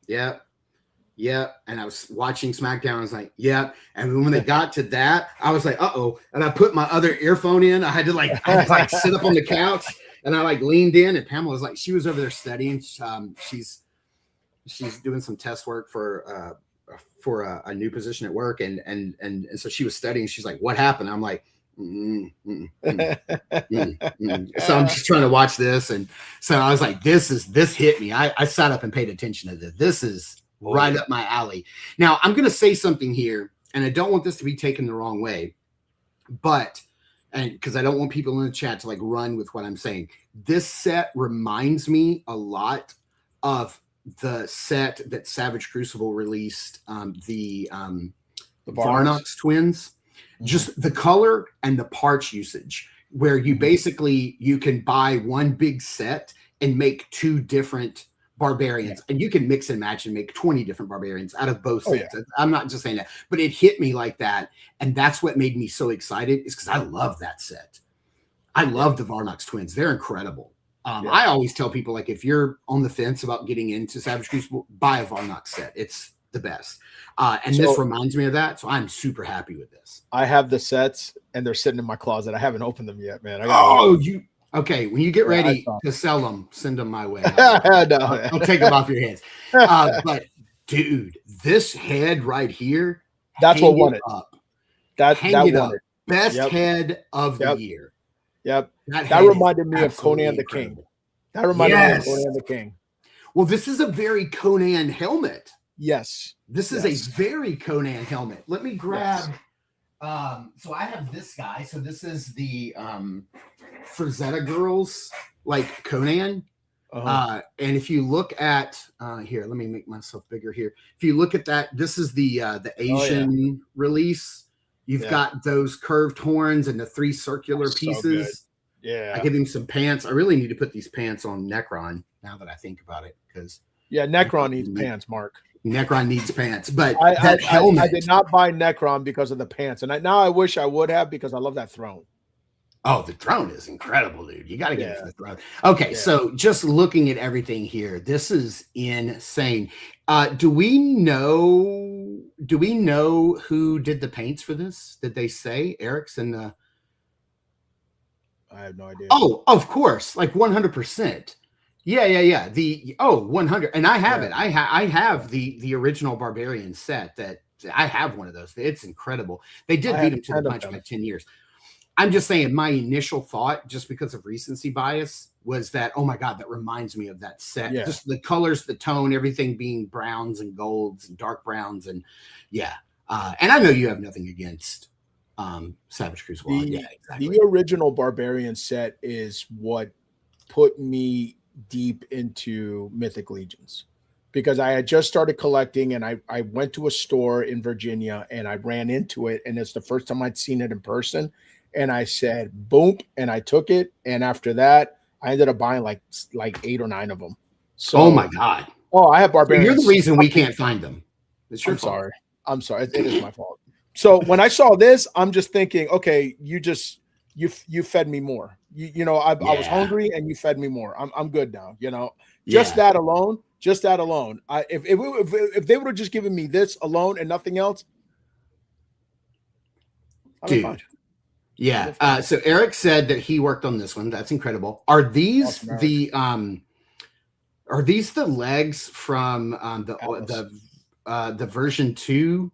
And I was watching SmackDown. I was like, yep. And when they got to that, I was like, uh-oh. And I put my other earphone in. I had to sit up on the couch and I leaned in, and Pamela was like, she was over there studying. She's doing some test work for a new position at work, and so she was studying. She's like, what happened? I'm like, So I'm just trying to watch this, and so I was like, this hit me. I sat up and paid attention to this. This is right up my alley. Now I'm going to say something here, and I don't want this to be taken the wrong way, and because I don't want people in the chat to run with what I'm saying. This set reminds me a lot of the set that Savage Crucible released, the Varnox twins. Just the color and the parts usage, where you basically you can buy one big set and make two different barbarians, and you can mix and match and make 20 different barbarians out of both sets. I'm not just saying that, but it hit me like that, and that's what made me so excited, is because I love that set. I love the Varnox twins. They're incredible. I always tell people, if you're on the fence about getting into Savage Crucible, buy a Varnox set. It's the best. This reminds me of that. So I'm super happy with this. I have the sets and they're sitting in my closet. I haven't opened them yet, man. Okay. When you get ready to sell them, send them my way. I'll take them off your hands. But dude, this head right here, that's what won it. That won it. Best head of the year. Yep. That reminded me of Conan the King. That reminded me of Conan the King. Well, this is a very Conan helmet. Yes. This is a very Conan helmet. Let me grab. So I have this guy. So this is the Frazetta Girls, Conan. And if you look at here, let me make myself bigger here. If you look at that, this is the Asian release. You've got those curved horns and the 3 circular pieces. Yeah, I give him some pants. I really need to put these pants on Necron now that I think about it, because Necron needs pants, Mark. Necron needs pants, but that helmet. I did not buy Necron because of the pants, and now I wish I would have, because I love that throne. Oh, the throne is incredible, dude. You got to get it for the throne. Okay, so just looking at everything here, this is insane. Do we know who did the paints for this? Did they say Eric's in the? I have no idea. Oh, of course, like 100%. Yeah. The 100, and I have it. I have the original Barbarian set. That I have one of those. It's incredible. They did beat him to the punch by 10 years. I'm just saying, my initial thought, just because of recency bias, was that, oh my God, that reminds me of that set. Yeah. Just the colors, the tone, everything being browns and golds and dark browns. And and I know you have nothing against Savage Crucible. Exactly. The original Barbarian set is what put me deep into Mythic Legions, because I had just started collecting, and I went to a store in Virginia and I ran into it, and it's the first time I'd seen it in person. And I said, boom, and I took it. And after that, I ended up buying like 8 or 9 of them. So, oh my God. Oh, I have Barbarians. You're the reason we can't find them. It's your fault. I'm sorry. It is my fault. So when I saw this, I'm just thinking, okay, you fed me more. I was hungry and you fed me more. I'm good now. Just that alone. If they would have just given me this alone and nothing else, dude. Yeah. So Eric said that he worked on this one. That's incredible. Are these the legs from the version 2?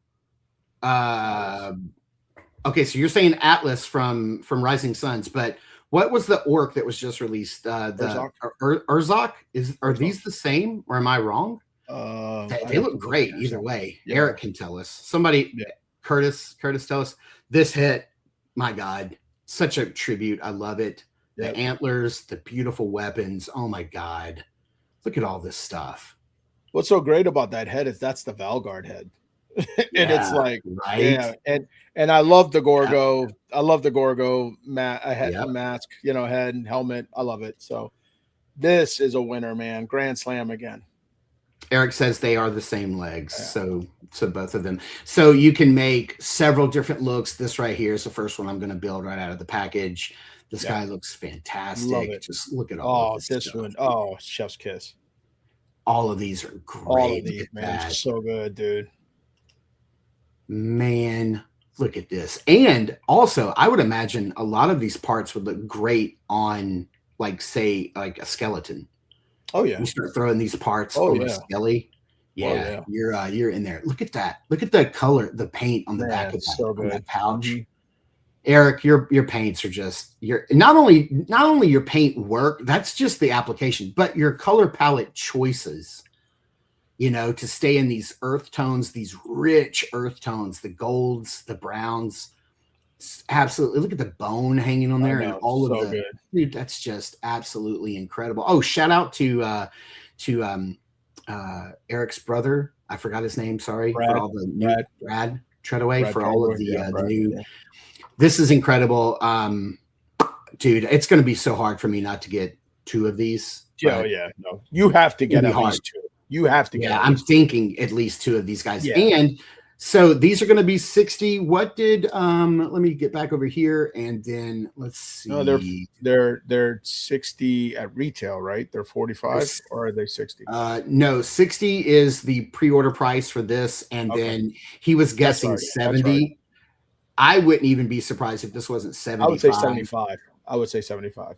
Okay, so you're saying Atlas from Rising Suns, but what was the orc that was just released? The Urzok? Are these the same, or am I wrong? They look great either way. Yeah. Eric can tell us. Somebody, Curtis, tell us. This hit. My God, such a tribute. I love it. The antlers, the beautiful weapons. Oh my God. Look at all this stuff. What's so great about that head is that's the Valgard head. And it's like, and I love the Gorgo. I love the Gorgo mask, head and helmet. I love it. So this is a winner, man. Grand Slam again. Eric says they are the same legs. So both of them. So you can make several different looks. This right here is the first one I'm going to build right out of the package. This guy looks fantastic. Love it. Just look at all of this one. Oh, chef's kiss. All of these are great. All of these, man. So good, dude. Man, look at this. And also, I would imagine a lot of these parts would look great on, like, say, like a skeleton. Oh yeah, you start throwing these parts over Skelly. Yeah, you're in there. Look at that. Look at the color, the paint on the back of that pouch. Mm-hmm. Eric, your paints are just not only your paint work. That's just the application, but your color palette choices. To stay in these earth tones, these rich earth tones, the golds, the browns. Absolutely. Look at the bone hanging on there and all of the dude. That's just absolutely incredible. Oh, shout out to Eric's brother. I forgot his name. Sorry for all the new Brad Treadaway for all of the new. This is incredible, dude. It's going to be so hard for me not to get 2 of these. No, you have to get at least 2. You have to get. Yeah, I'm thinking at least 2 of these guys, and. So these are going to be 60. What did let me get back over here and then let's see. No, they're 60 at retail, right? They're 45 or are they 60? No, 60 is the pre-order price for this, and then he was guessing 70. I wouldn't even be surprised if this wasn't 75. I would say 75. I would say 75.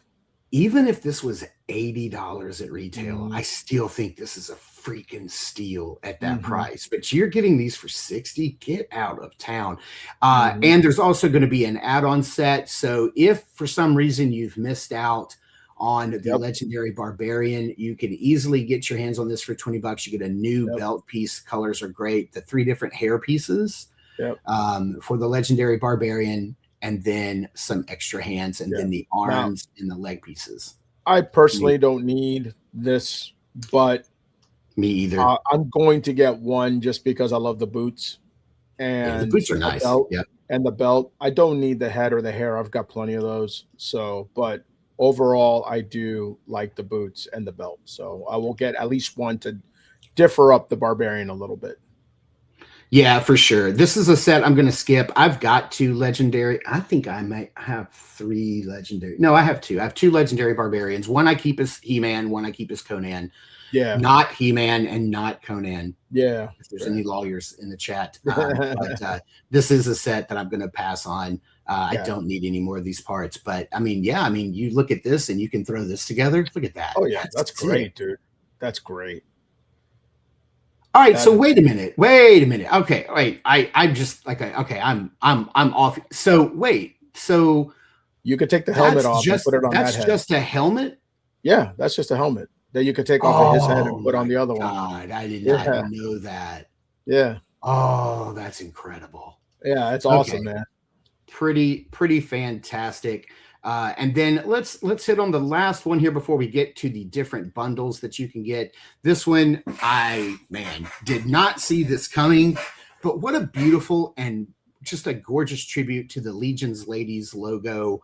Even if this was $80 at retail, I still think this is a freaking steal at that price. But you're getting these for 60. Get out of town. And there's also going to be an add-on set. So if for some reason you've missed out on the Legendary Barbarian, you can easily get your hands on this for $20. You get a new belt piece. Colors are great. The 3 different hair pieces for the Legendary Barbarian. And then some extra hands, and then the arms and the leg pieces. I personally don't need this, but Me either. I'm going to get one just because I love the boots. And the boots are nice. Yeah. And the belt. I don't need the head or the hair. I've got plenty of those. So, but overall, I do like the boots and the belt. So I will get at least one to differ up the barbarian a little bit. Yeah, for sure. This is a set I'm going to skip. I've got 2 legendary. I think I might have 3 legendary. No, I have 2. I have 2 legendary barbarians. One I keep as He-Man, one I keep as Conan. Yeah. Not He-Man and not Conan. Yeah. If there's any lawyers in the chat. But this is a set that I'm going to pass on. I don't need any more of these parts. But, I mean, you look at this and you can throw this together. Look at that. Oh, yeah. That's great, dude. That's great. All right, so wait a minute. Okay, wait. I'm just like, okay, I'm off. So wait, so you could take the helmet off and put it on that head. That's just a helmet? Yeah, that's just a helmet that you could take off of his head and put on the other one. God, I did not know that. Yeah. Oh, that's incredible. Yeah, it's awesome, man. Pretty fantastic. And then let's hit on the last one here before we get to the different bundles that you can get. This one, I did not see this coming, but what a beautiful and just a gorgeous tribute to the Legion's Ladies logo.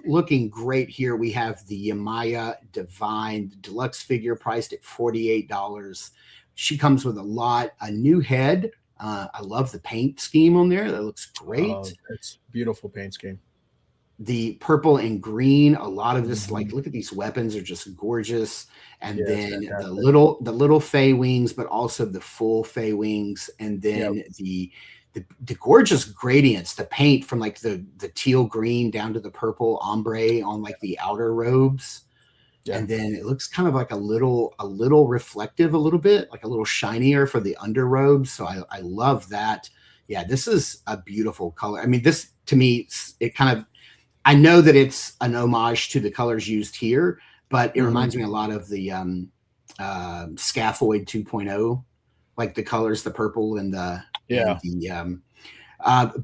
Looking great here. We have the Yamaya Divine deluxe figure priced at $48. She comes with a new head. I love the paint scheme on there. That looks great. It's beautiful paint scheme. The purple and green, a lot of this, like, look at these weapons are just gorgeous. And then the little Fey wings, but also the full Fey wings. And then the gorgeous gradients, the paint from like the teal green down to the purple ombre on like the outer robes. Yeah. And then it looks kind of like a little reflective, a little bit, like a little shinier for the under robes. So I love that. Yeah, this is a beautiful color. I mean, this to me, it kind of, I know that it's an homage to the colors used here, but it reminds me a lot of the Scaphoid 2.0, like the colors, the purple and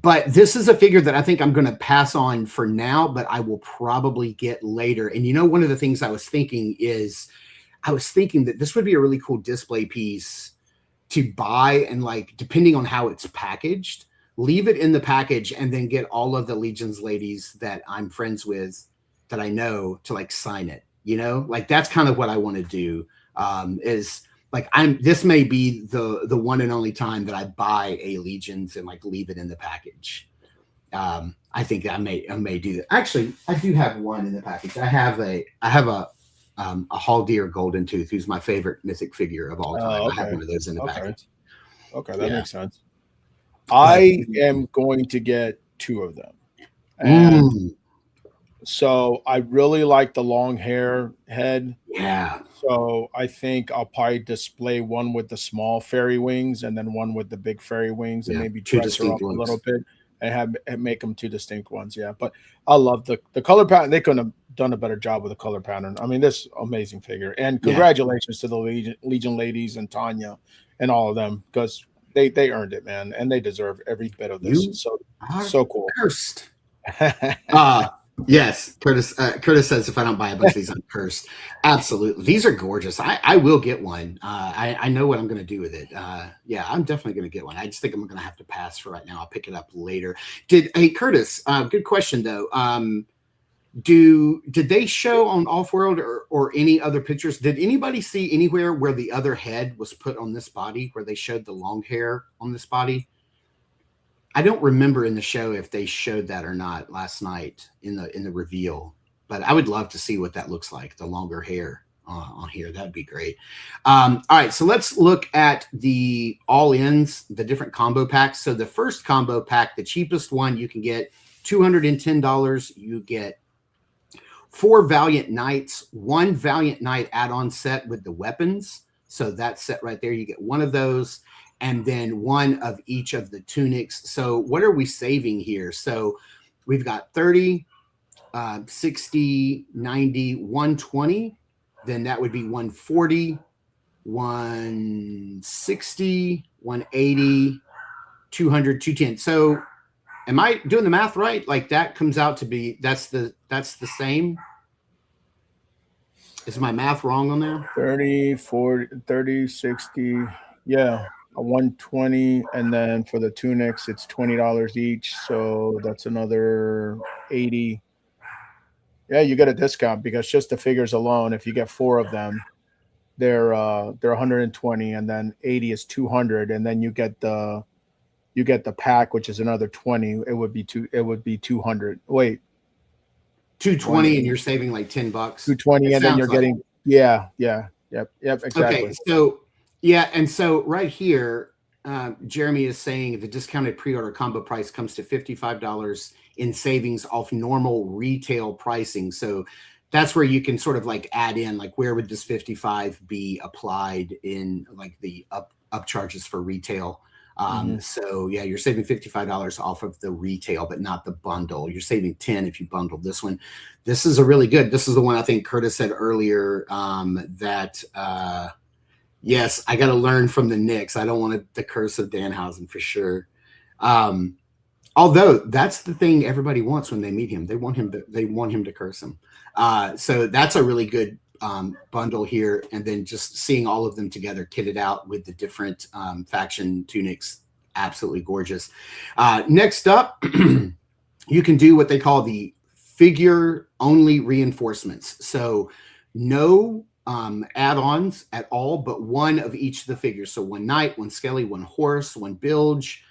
but this is a figure that I think I'm going to pass on for now, but I will probably get later. And one of the things I was thinking that this would be a really cool display piece to buy, and like, depending on how it's packaged, leave it in the package and then get all of the Legion's ladies that I'm friends with, that I know, to like sign it, like that's kind of what I want to do. Is like, this may be the one and only time that I buy a Legion's and like leave it in the package. I think I may do that. Actually, I do have one in the package. I have a Haldir Golden Tooth, who's my favorite Mythic figure of all time. I have one of those in the package. Okay, that makes sense. I am going to get 2 of them. And so I really like the long hair head. Yeah. So I think I'll probably display one with the small fairy wings and then one with the big fairy wings, and maybe dress her up a little bit and make them 2 distinct ones. Yeah. But I love the color pattern. They couldn't have done a better job with the color pattern. I mean, this amazing figure. And congratulations to the Legion ladies and Tanya and all of them, because they earned it, man, and they deserve every bit of this. So cool. Cursed. Yes, Curtis. Curtis says if I don't buy a bunch of these, I'm cursed. Absolutely, these are gorgeous. I will get one. I know what I'm going to do with it. Yeah, I'm definitely going to get one. I just think I'm going to have to pass for right now. I'll pick it up later. Hey Curtis? Good question though. Did they show on Offworld or any other pictures? Did anybody see anywhere where the other head was put on this body, where they showed the long hair on this body? I don't remember in the show if they showed that or not last night in the reveal, but I would love to see what that looks like, the longer hair on here. That'd be great. All right, so let's look at the all-ins, the different combo packs. So the first combo pack, the cheapest one, you can get $210. You get 4 Valiant Knights, 1 Valiant Knight add-on set with the weapons. So that set right there, you get one of those, and then 1 of each of the tunics. So what are we saving here? So we've got 30, 60, 90, 120. Then that would be 140, 160, 180, 200, 210. So am I doing the math right? Like that comes out to be, that's the same. Is my math wrong on there? 30, 40, 30, 60. Yeah, a 120. And then for the tunics, it's $20 each. So that's another 80. Yeah, you get a discount because just the figures alone, if you get 4 of them, they're 120, and then 80 is 200, and then you get the pack, which is another 20. It would be 200. Wait, 220, and you're saving like $10. 220, and then you're getting yep, exactly. Okay, so yeah, and so right here, Jeremy is saying the discounted pre-order combo price comes to $55 in savings off normal retail pricing. So that's where you can sort of like add in, like, where would this 55 be applied in like the up charges for retail. So yeah, you're saving $55 off of the retail, but not the bundle. You're saving 10 if you bundle this one. This is a really good. This is the one I think Curtis said earlier, that yes, I got to learn from the Knicks. I don't want the curse of Danhausen for sure. Although that's the thing everybody wants when they meet him. They want him to curse him. So that's a really good bundle here. And then just seeing all of them together kitted out with the different faction tunics, absolutely gorgeous. Next up, you can do what they call the figure only reinforcements. So no add-ons at all, but one of each of the figures. So one knight, one skelly, one horse, one bilge,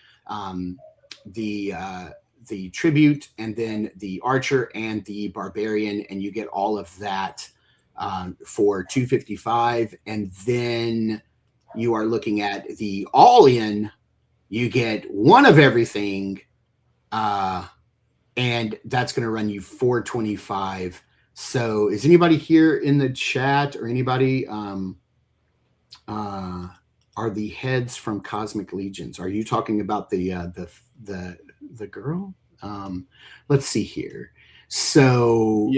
the tribute, and then the archer and the barbarian, and you get all of that for $255. And then you are looking at the all-in. You get one of everything, and that's going to run you $425. So is anybody here in the chat, or anybody are the heads from Cosmic Legions? Are you talking about the girl? Let's see here. So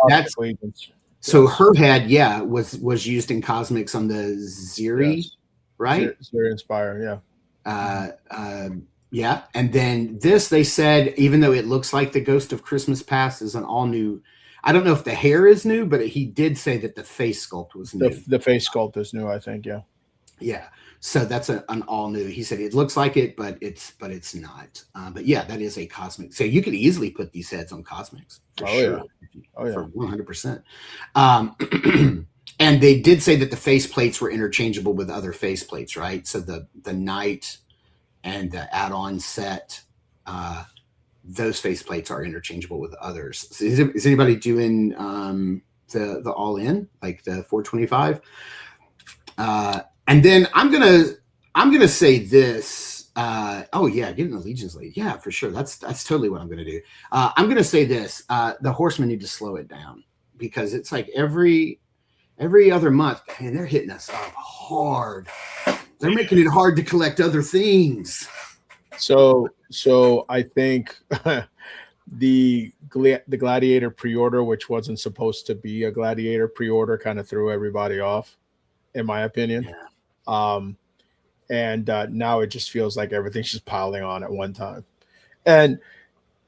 that's Legions. So her head, was used in Cosmics on the Ziri, right? Ziri Inspire, yeah. And then this, they said, even though it looks like the Ghost of Christmas Past is an all new. I don't know if the hair is new, but he did say that the face sculpt was new. The face sculpt is new, I think. Yeah. Yeah. So that's an all new. He said it looks like it, but it's not. But yeah, that is a Cosmic. So you could easily put these heads on Cosmics. For sure. For 100%. And they did say that the face plates were interchangeable with other face plates, right? So the knight and the add-on set, those face plates are interchangeable with others. So is anybody doing the all-in, like the 425? And then I'm gonna say this. Getting the Legions lead. Yeah, for sure. That's totally what I'm gonna do. I'm gonna say this. The Horsemen need to slow it down, because it's like every other month, and they're hitting us up hard. They're making it hard to collect other things. So I think the Gladiator pre-order, which wasn't supposed to be a Gladiator pre-order, kind of threw everybody off, in my opinion. Yeah. And now it just feels like everything's just piling on at one time. And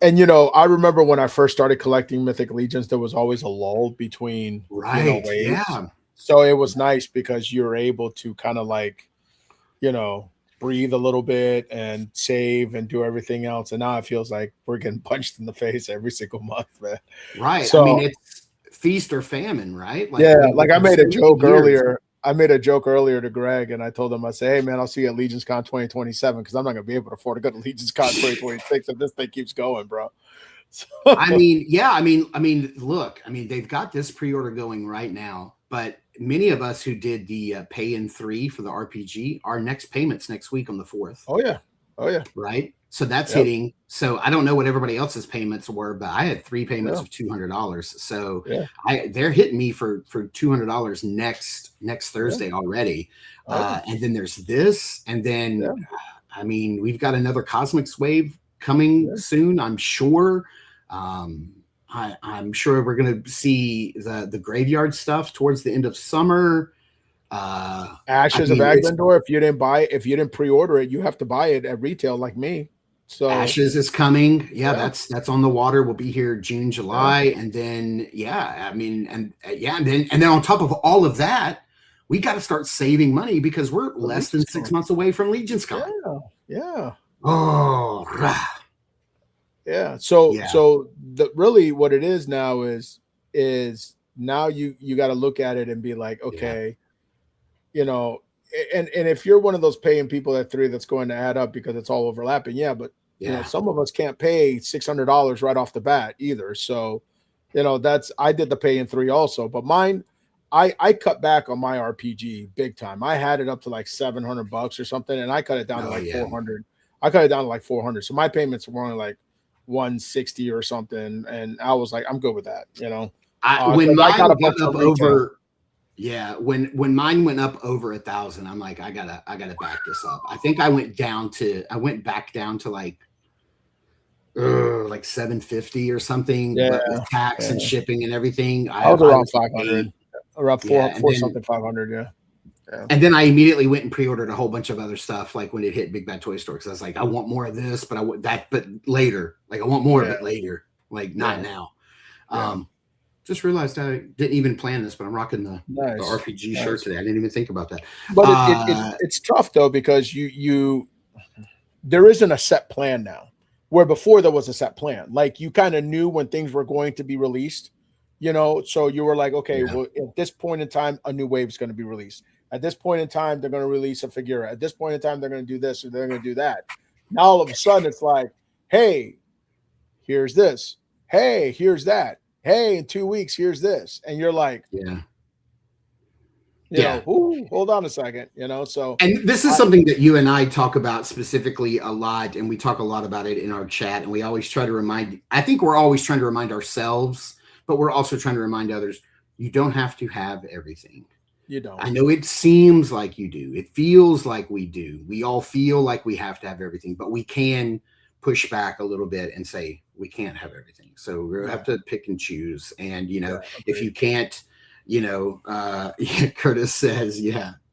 I remember when I first started collecting Mythic Legions, there was always a lull between waves. Yeah. So it was nice because you're able to kind of like, breathe a little bit and save and do everything else. And now it feels like we're getting punched in the face every single month, man. Right. So, I mean, it's feast or famine, right? Like I made a joke earlier. I made a joke earlier to Greg, and I told him, I said, hey, man, I'll see you at Legions Con 2027, because I'm not going to be able to afford to go to Legions Con 2026 if this thing keeps going, bro. So. I mean, look, they've got this pre-order going right now, but many of us who did the pay in 3 for the RPG, our next payment's next week on the 4th. Oh, yeah. Right? So that's hitting. So I don't know what everybody else's payments were, but I had 3 payments of $200. So they're hitting me for $200 next Thursday already. And then there's this, and then we've got another Cosmics wave coming soon, I'm sure. I'm sure we're going to see the graveyard stuff towards the end of summer. Ashes of Agbendor. If you didn't pre-order it, you have to buy it at retail, like me. So Ashes is coming. Yeah, Yeah. that's on the water. We'll be here June, July, and then and then on top of all of that, we got to start saving money because we're less than 6 months away from Legion's Con. Yeah. Oh, yeah. So Yeah. so really what it is now is now you got to look at it and be like, okay, you know, and if you're one of those paying people at 3 that's going to add up because it's all overlapping, but you know, some of us can't pay $600 right off the bat either. So, you know, I did the pay in 3 also, but mine, I cut back on my RPG big time. I had it up to like $700 or something, and I cut it down to like 400. I cut it down to like 400. So my payments were only like 160 or something, and I was like, I'm good with that, you know. When mine got a went bunch up of retail. over, when mine went up over 1,000, I'm like, I gotta back this up. I think I went back down to like 750 or something, but with tax and shipping and everything, I was around 500, around 500, yeah. And then I immediately went and pre-ordered a whole bunch of other stuff, like when it hit Big Bad Toy Store, because I was like, I want more of this, but I want that, but later. Like I want more of it later, like not now. Just realized I didn't even plan this, but I'm rocking the RPG shirt today. I didn't even think about that. But it's tough though, because there isn't a set plan now, where before there was a set plan. Like you kind of knew when things were going to be released, you know, so you were like, okay, well, at this point in time, a new wave is going to be released. At this point in time, they're going to release a figure. At this point in time, they're going to do this or they're going to do that. Now, all of a sudden, it's like, hey, here's this. Hey, here's that. Hey, in 2 weeks, here's this. And you're like, you know, hold on a second, you know. So, and this is something that you and I talk about specifically a lot, and we talk a lot about it in our chat, and we always try to I think we're always trying to remind ourselves, but we're also trying to remind others, you don't have to have everything. You don't. I know it seems like you do. It feels like we do. We all feel like we have to have everything, but we can push back a little bit and say we can't have everything. So we have to pick and choose. And, you know, if you can't, you know, Curtis says,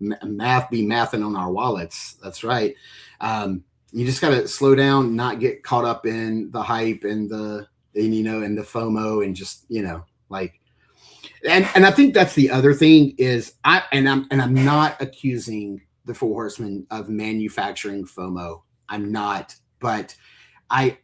math be mathing on our wallets. That's right. You just got to slow down, not get caught up in the hype and the FOMO and just, you know, like, and I think that's the other thing is I'm not accusing the Four Horsemen of manufacturing FOMO. I'm not, but I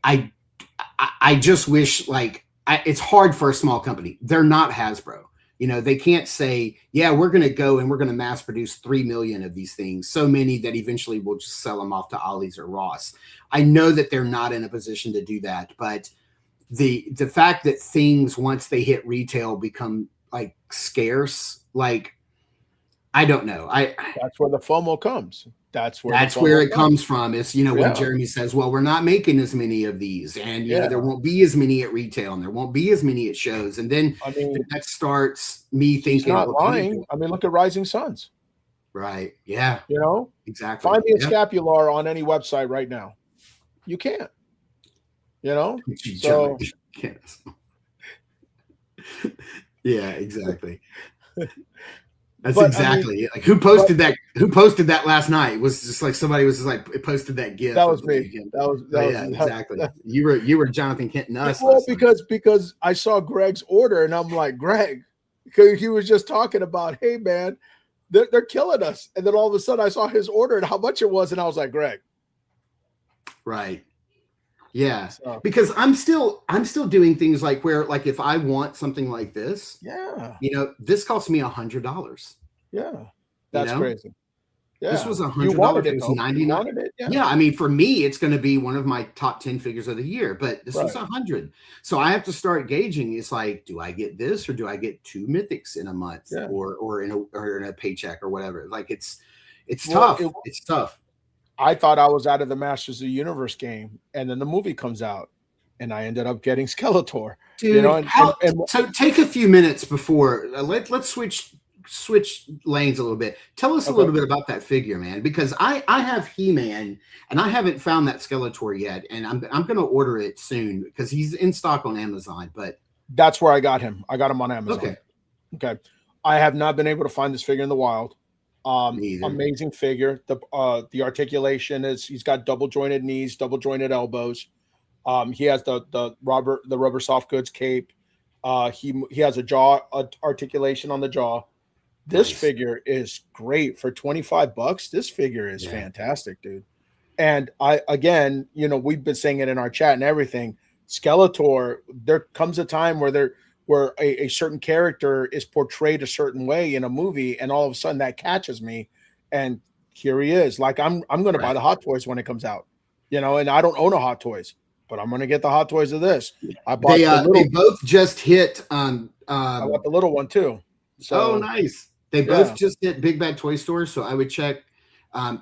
just wish it's hard for a small company. They're not Hasbro. You know, they can't say, we're going to go and we're going to mass produce 3 million of these things. So many that eventually we'll just sell them off to Ollie's or Ross. I know that they're not in a position to do that, but the fact that things, once they hit retail, become like scarce, like, I don't know. That's where the FOMO comes. That's where it comes from. Is, you know, when Jeremy says, well, we're not making as many of these, and you know, there won't be as many at retail, and there won't be as many at shows. And then that starts me thinking, he's not lying. I mean, look at Rising Suns. Right. Yeah. You know, exactly. Find me a scapular on any website right now. You can't. You know? So yeah, exactly. That's exactly like who posted that. Who posted that last night? It was just like somebody was just like posted that GIF. That was me. That was exactly. You were Jonathan Kent and us. Well, because I saw Greg's order and I'm like, Greg, because he was just talking about, hey man, they're killing us, and then all of a sudden I saw his order and how much it was, and I was like, Greg, right. Yeah, because I'm still doing things like where, like, if I want something like this, you know, this cost me $100. Yeah, that's crazy. Yeah, this was $100. It was $99. Yeah, I mean, for me, it's going to be one of my top 10 figures of the year. But this was $100, so I have to start gauging. It's like, do I get this or do I get 2 mythics in a month or in a paycheck or whatever? Like, it's tough. It's tough. I thought I was out of the Masters of the Universe game, and then the movie comes out, and I ended up getting Skeletor. Dude, you know, so take a few minutes before let's switch lanes a little bit. Tell us a little bit about that figure, man, because I have He-Man, and I haven't found that Skeletor yet, and I'm going to order it soon because he's in stock on Amazon. But that's where I got him. I got him on Amazon. Okay. I have not been able to find this figure in the wild. Amazing figure. The articulation is he's got double jointed knees, double jointed elbows. He has the rubber soft goods cape. He has a jaw articulation on the jaw. This figure is great for $25. This figure is fantastic, dude. And we've been saying it in our chat and everything. Skeletor, there comes a time where a certain character is portrayed a certain way in a movie, and all of a sudden that catches me, and here he is. Like I'm going to buy the Hot Toys when it comes out, and I don't own a Hot Toys, but I'm going to get the Hot Toys of this. I bought they both just hit. I bought the little one too. So nice. They both just hit Big Bad Toy Store, so I would check.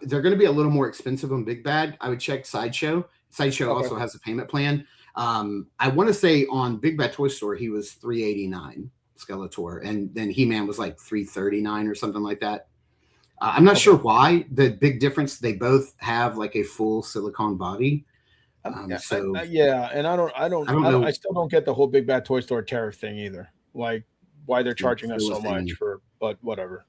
They're going to be a little more expensive on Big Bad. I would check Sideshow. Sideshow also has a payment plan. I want to say on Big Bad Toy Store he was $389 Skeletor, and then He-Man was like $339 or something like that. I'm not sure why. The big difference, they both have like a full silicone body. And I still don't get the whole Big Bad Toy Store tariff thing either. Like why they're charging us so much for, but whatever.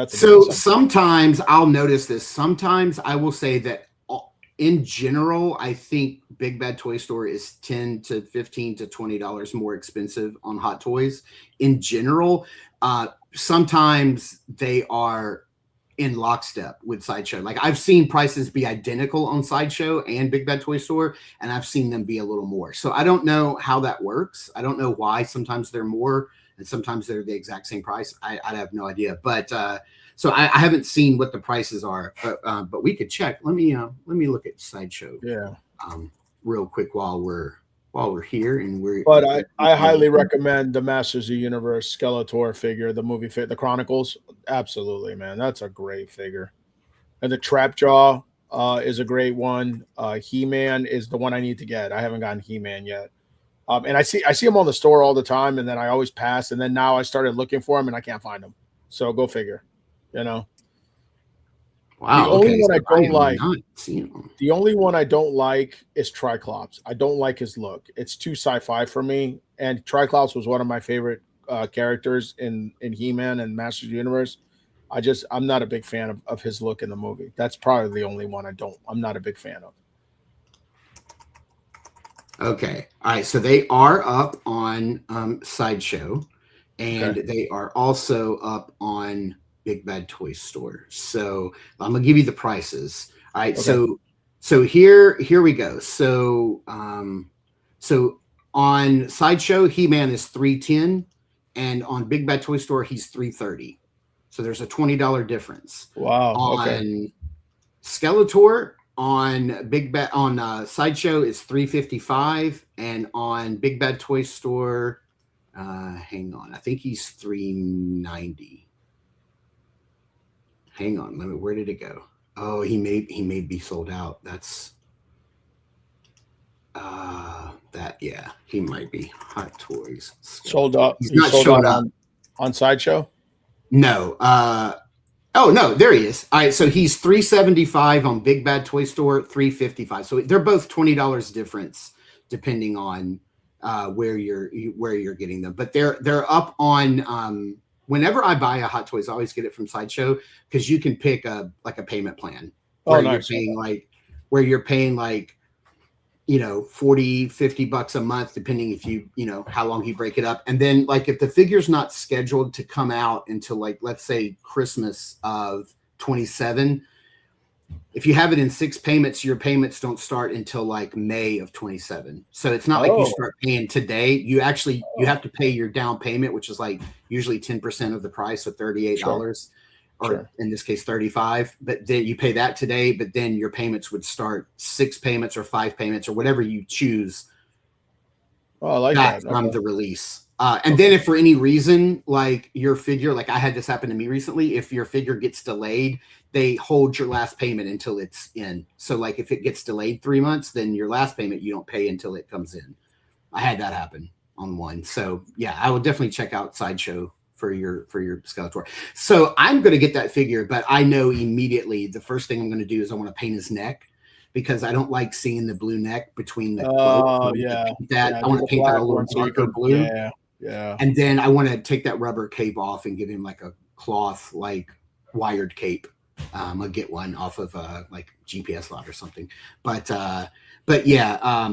Sometimes I'll notice this. Sometimes I will say that in general, I think Big Bad Toy Store is $10 to $15 to $20 more expensive on Hot Toys. In general, sometimes they are in lockstep with Sideshow. Like I've seen prices be identical on Sideshow and Big Bad Toy Store, and I've seen them be a little more. So I don't know how that works. I don't know why sometimes they're more and sometimes they're the exact same price. I have no idea. But so I haven't seen what the prices are, but we could check. Let me look at Sideshow. Real quick while we're here and we're. But I highly recommend the Masters of the Universe Skeletor figure, the movie fit, the Chronicles. Absolutely, man, that's a great figure. And the Trapjaw is a great one. He-Man is the one I need to get. I haven't gotten He-Man yet. And I see him on the store all the time, and then I always pass. And then now I started looking for him, and I can't find him. So go figure. Wow. The only one I don't like is Triclops. I don't like his look. It's too sci-fi for me. And Triclops was one of my favorite characters in He-Man and Masters of the Universe. I'm not a big fan of his look in the movie. That's probably the only one I'm not a big fan of. Okay. All right. So they are up on Sideshow, and they are also up on Big Bad Toy Store. So I'm gonna give you the prices. All right. Okay. So here we go. So so on Sideshow, He-Man is $310, and on Big Bad Toy Store, he's $330. So there's a $20 difference. Wow. On Skeletor, on Sideshow is $355, and on Big Bad Toy Store, hang on, I think he's $390. Hang on, where did it go? Oh, he may be sold out. That's he might be. Hot Toys sold out. He's not sold out on Sideshow. No. Oh no, there he is. All right, so he's $375 on Big Bad Toy Store, $355. So they're both $20 difference depending on where you're getting them. But they're up on. Whenever I buy a Hot Toys, I always get it from Sideshow because you can pick a payment plan where nice. you're paying like $40-$50 a month, depending if you how long you break it up. And then like if the figure's not scheduled to come out until like, let's say Christmas of 27, if you have it in 6 payments, your payments don't start until like May of 27. So it's not like you start paying today. You have to pay your down payment, which is like usually 10% of the price, so $38. Or in this case, $35. But then you pay that today, but then your payments would start 6 payments or 5 payments or whatever you choose. Oh, I like that. From the release. And then if for any reason, like your figure, like I had this happen to me recently, if your figure gets delayed, they hold your last payment until it's in. So like if it gets delayed 3 months, then your last payment, you don't pay until it comes in. I had that happen on one. So yeah, I will definitely check out Sideshow for your Skeletor. So I'm going to get that figure, but I know immediately the first thing I'm going to do is I want to paint his neck because I don't like seeing the blue neck between the cloak. Oh yeah. I want to paint that a little darker blue. Yeah. And then I want to take that rubber cape off and give him like a cloth, like wired cape. I'll get one off of like GPS lot or something. But yeah.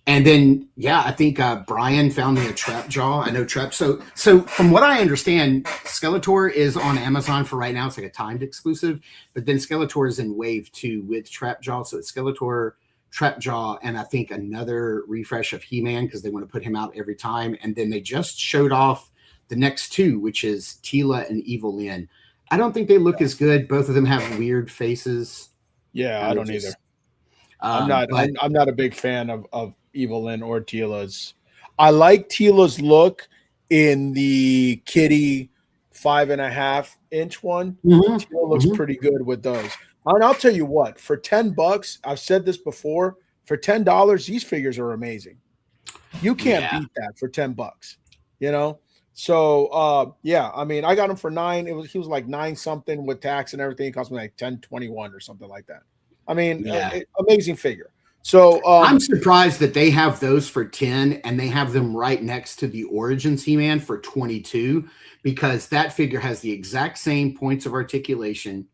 And then I think Brian found me a trap jaw. I know trap. So from what I understand, Skeletor is on Amazon for right now. It's like a timed exclusive. But then Skeletor is in wave 2 with trap jaw. So it's Skeletor, trap jaw, and I think another refresh of He-Man because they want to put him out every time. And then they just showed off the next 2, which is Tila and Evil Lyn. I don't think they look as good. Both of them have weird faces. Yeah, I don't either. I'm not a big fan of Evil Lyn or Tila's. I like Tila's look in the kitty 5.5-inch one. Tila looks pretty good with those. And I'll tell you what, for $10, I've said this before, for $10, these figures are amazing. You can't beat that for $10, you know? So I mean, I got him for $9. He was like 9 something with tax and everything. It cost me like $10.21 or something like that. I mean, amazing figure. So I'm surprised that they have those for 10 and they have them right next to the Origins He-Man for 22 because that figure has the exact same points of articulation,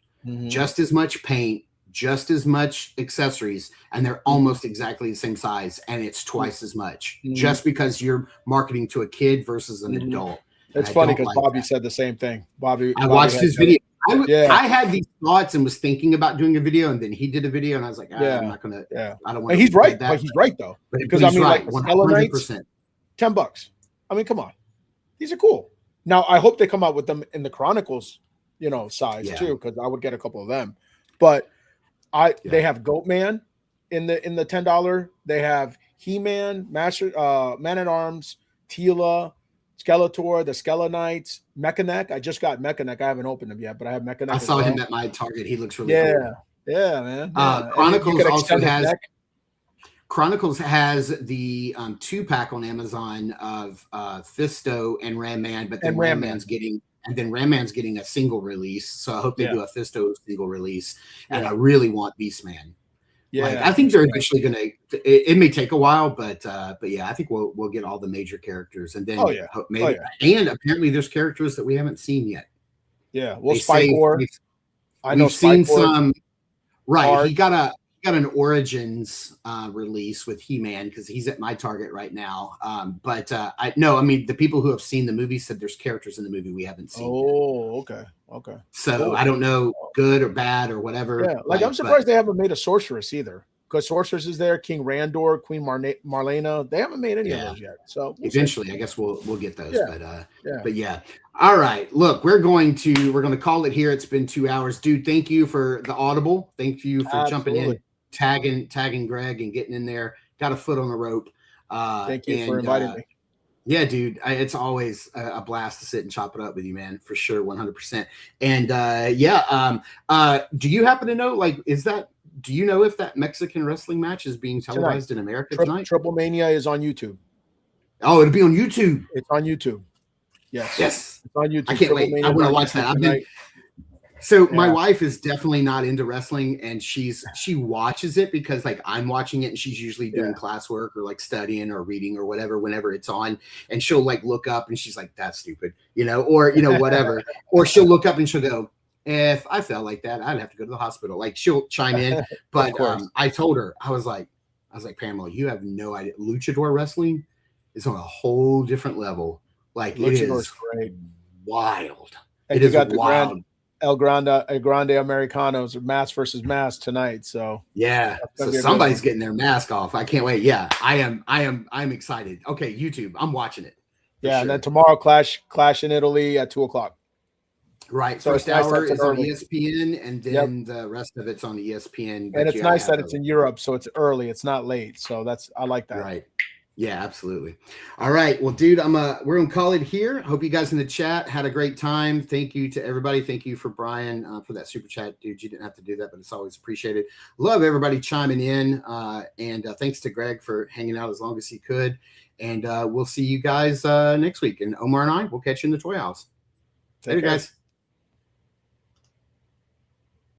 just as much paint, just as much accessories, and they're almost exactly the same size, and it's twice as much just because you're marketing to a kid versus an adult. It's funny because Bobby said the same thing. Bobby watched his video. I had these thoughts and was thinking about doing a video, and then he did a video, and I was like, I'm not gonna. I don't want. And he's right, but he's right though. Because I mean, right, like $100, $10. I mean, come on, these are cool. Now I hope they come out with them in the Chronicles, size too, because I would get a couple of them. But they have Goatman in the $10. They have He-Man, Master Man at Arms, Tila, Skeletor, the Skelenites, Mechanic. I just got Mechanic. I haven't opened him yet, but I have Mechanic. I saw him at my Target. He looks really cool. Yeah, man. Chronicles also has Chronicles has the 2-pack on Amazon of Fisto and Ram Man, but then Ram Man's getting a single release. So I hope they do a Fisto single release. And I really want Beast Man. Yeah, I think they're eventually going to. It may take a while, but yeah, I think we'll get all the major characters, and then and apparently there's characters that we haven't seen yet. Yeah, well, Spikor. We've seen some. Right, he got an Origins release with He-Man because he's at my Target right now. But I mean the people who have seen the movie said there's characters in the movie we haven't seen. Okay. So cool. I don't know, good or bad or whatever. Yeah, I'm surprised they haven't made a Sorceress either. Because Sorceress is there, King Randor, Queen Marlena. They haven't made any of those yet. So eventually, I guess we'll get those. But yeah. All right. Look, we're going to call it here. It's been 2 hours, dude. Thank you for the Audible. Thank you for jumping in, tagging Greg and getting in there. Got a foot on the rope. Thank you for inviting me. Yeah, dude, it's always a blast to sit and chop it up with you, man, for sure, 100%. And do you happen to know, do you know if that Mexican wrestling match is being televised in America tonight? Triple Mania is on YouTube. Oh, it'll be on YouTube. It's on YouTube. Yes. It's on YouTube. I can't wait. I want to watch that. My wife is definitely not into wrestling, and she watches it because I'm watching it, and she's usually doing classwork or studying or reading or whatever whenever it's on, and she'll look up and she's like, "That's stupid," or whatever, or she'll look up and she'll go, "If I felt like that, I'd have to go to the hospital." She'll chime in, but I told her I was like, Pamela, you have no idea. Luchador wrestling is on a whole different level. It is great, wild. And it is wild. El Grande Americanos, mask versus mask tonight. So so somebody's getting their mask off. I can't wait. Yeah, I'm excited. Okay, YouTube, I'm watching it. Yeah, and then tomorrow Clash in Italy at 2:00. Right. So first hour is on ESPN, and then the rest of it's on ESPN. And it's nice that it's in Europe, so it's early. It's not late. So I like that. Right. Yeah, absolutely. All right. Well, dude, we're gonna call it here. Hope you guys in the chat had a great time. Thank you to everybody. Thank you for Brian for that super chat, dude. You didn't have to do that, but it's always appreciated. Love everybody chiming in, and thanks to Greg for hanging out as long as he could. And we'll see you guys next week. And Omar and I will catch you in the Toy House. Later, guys.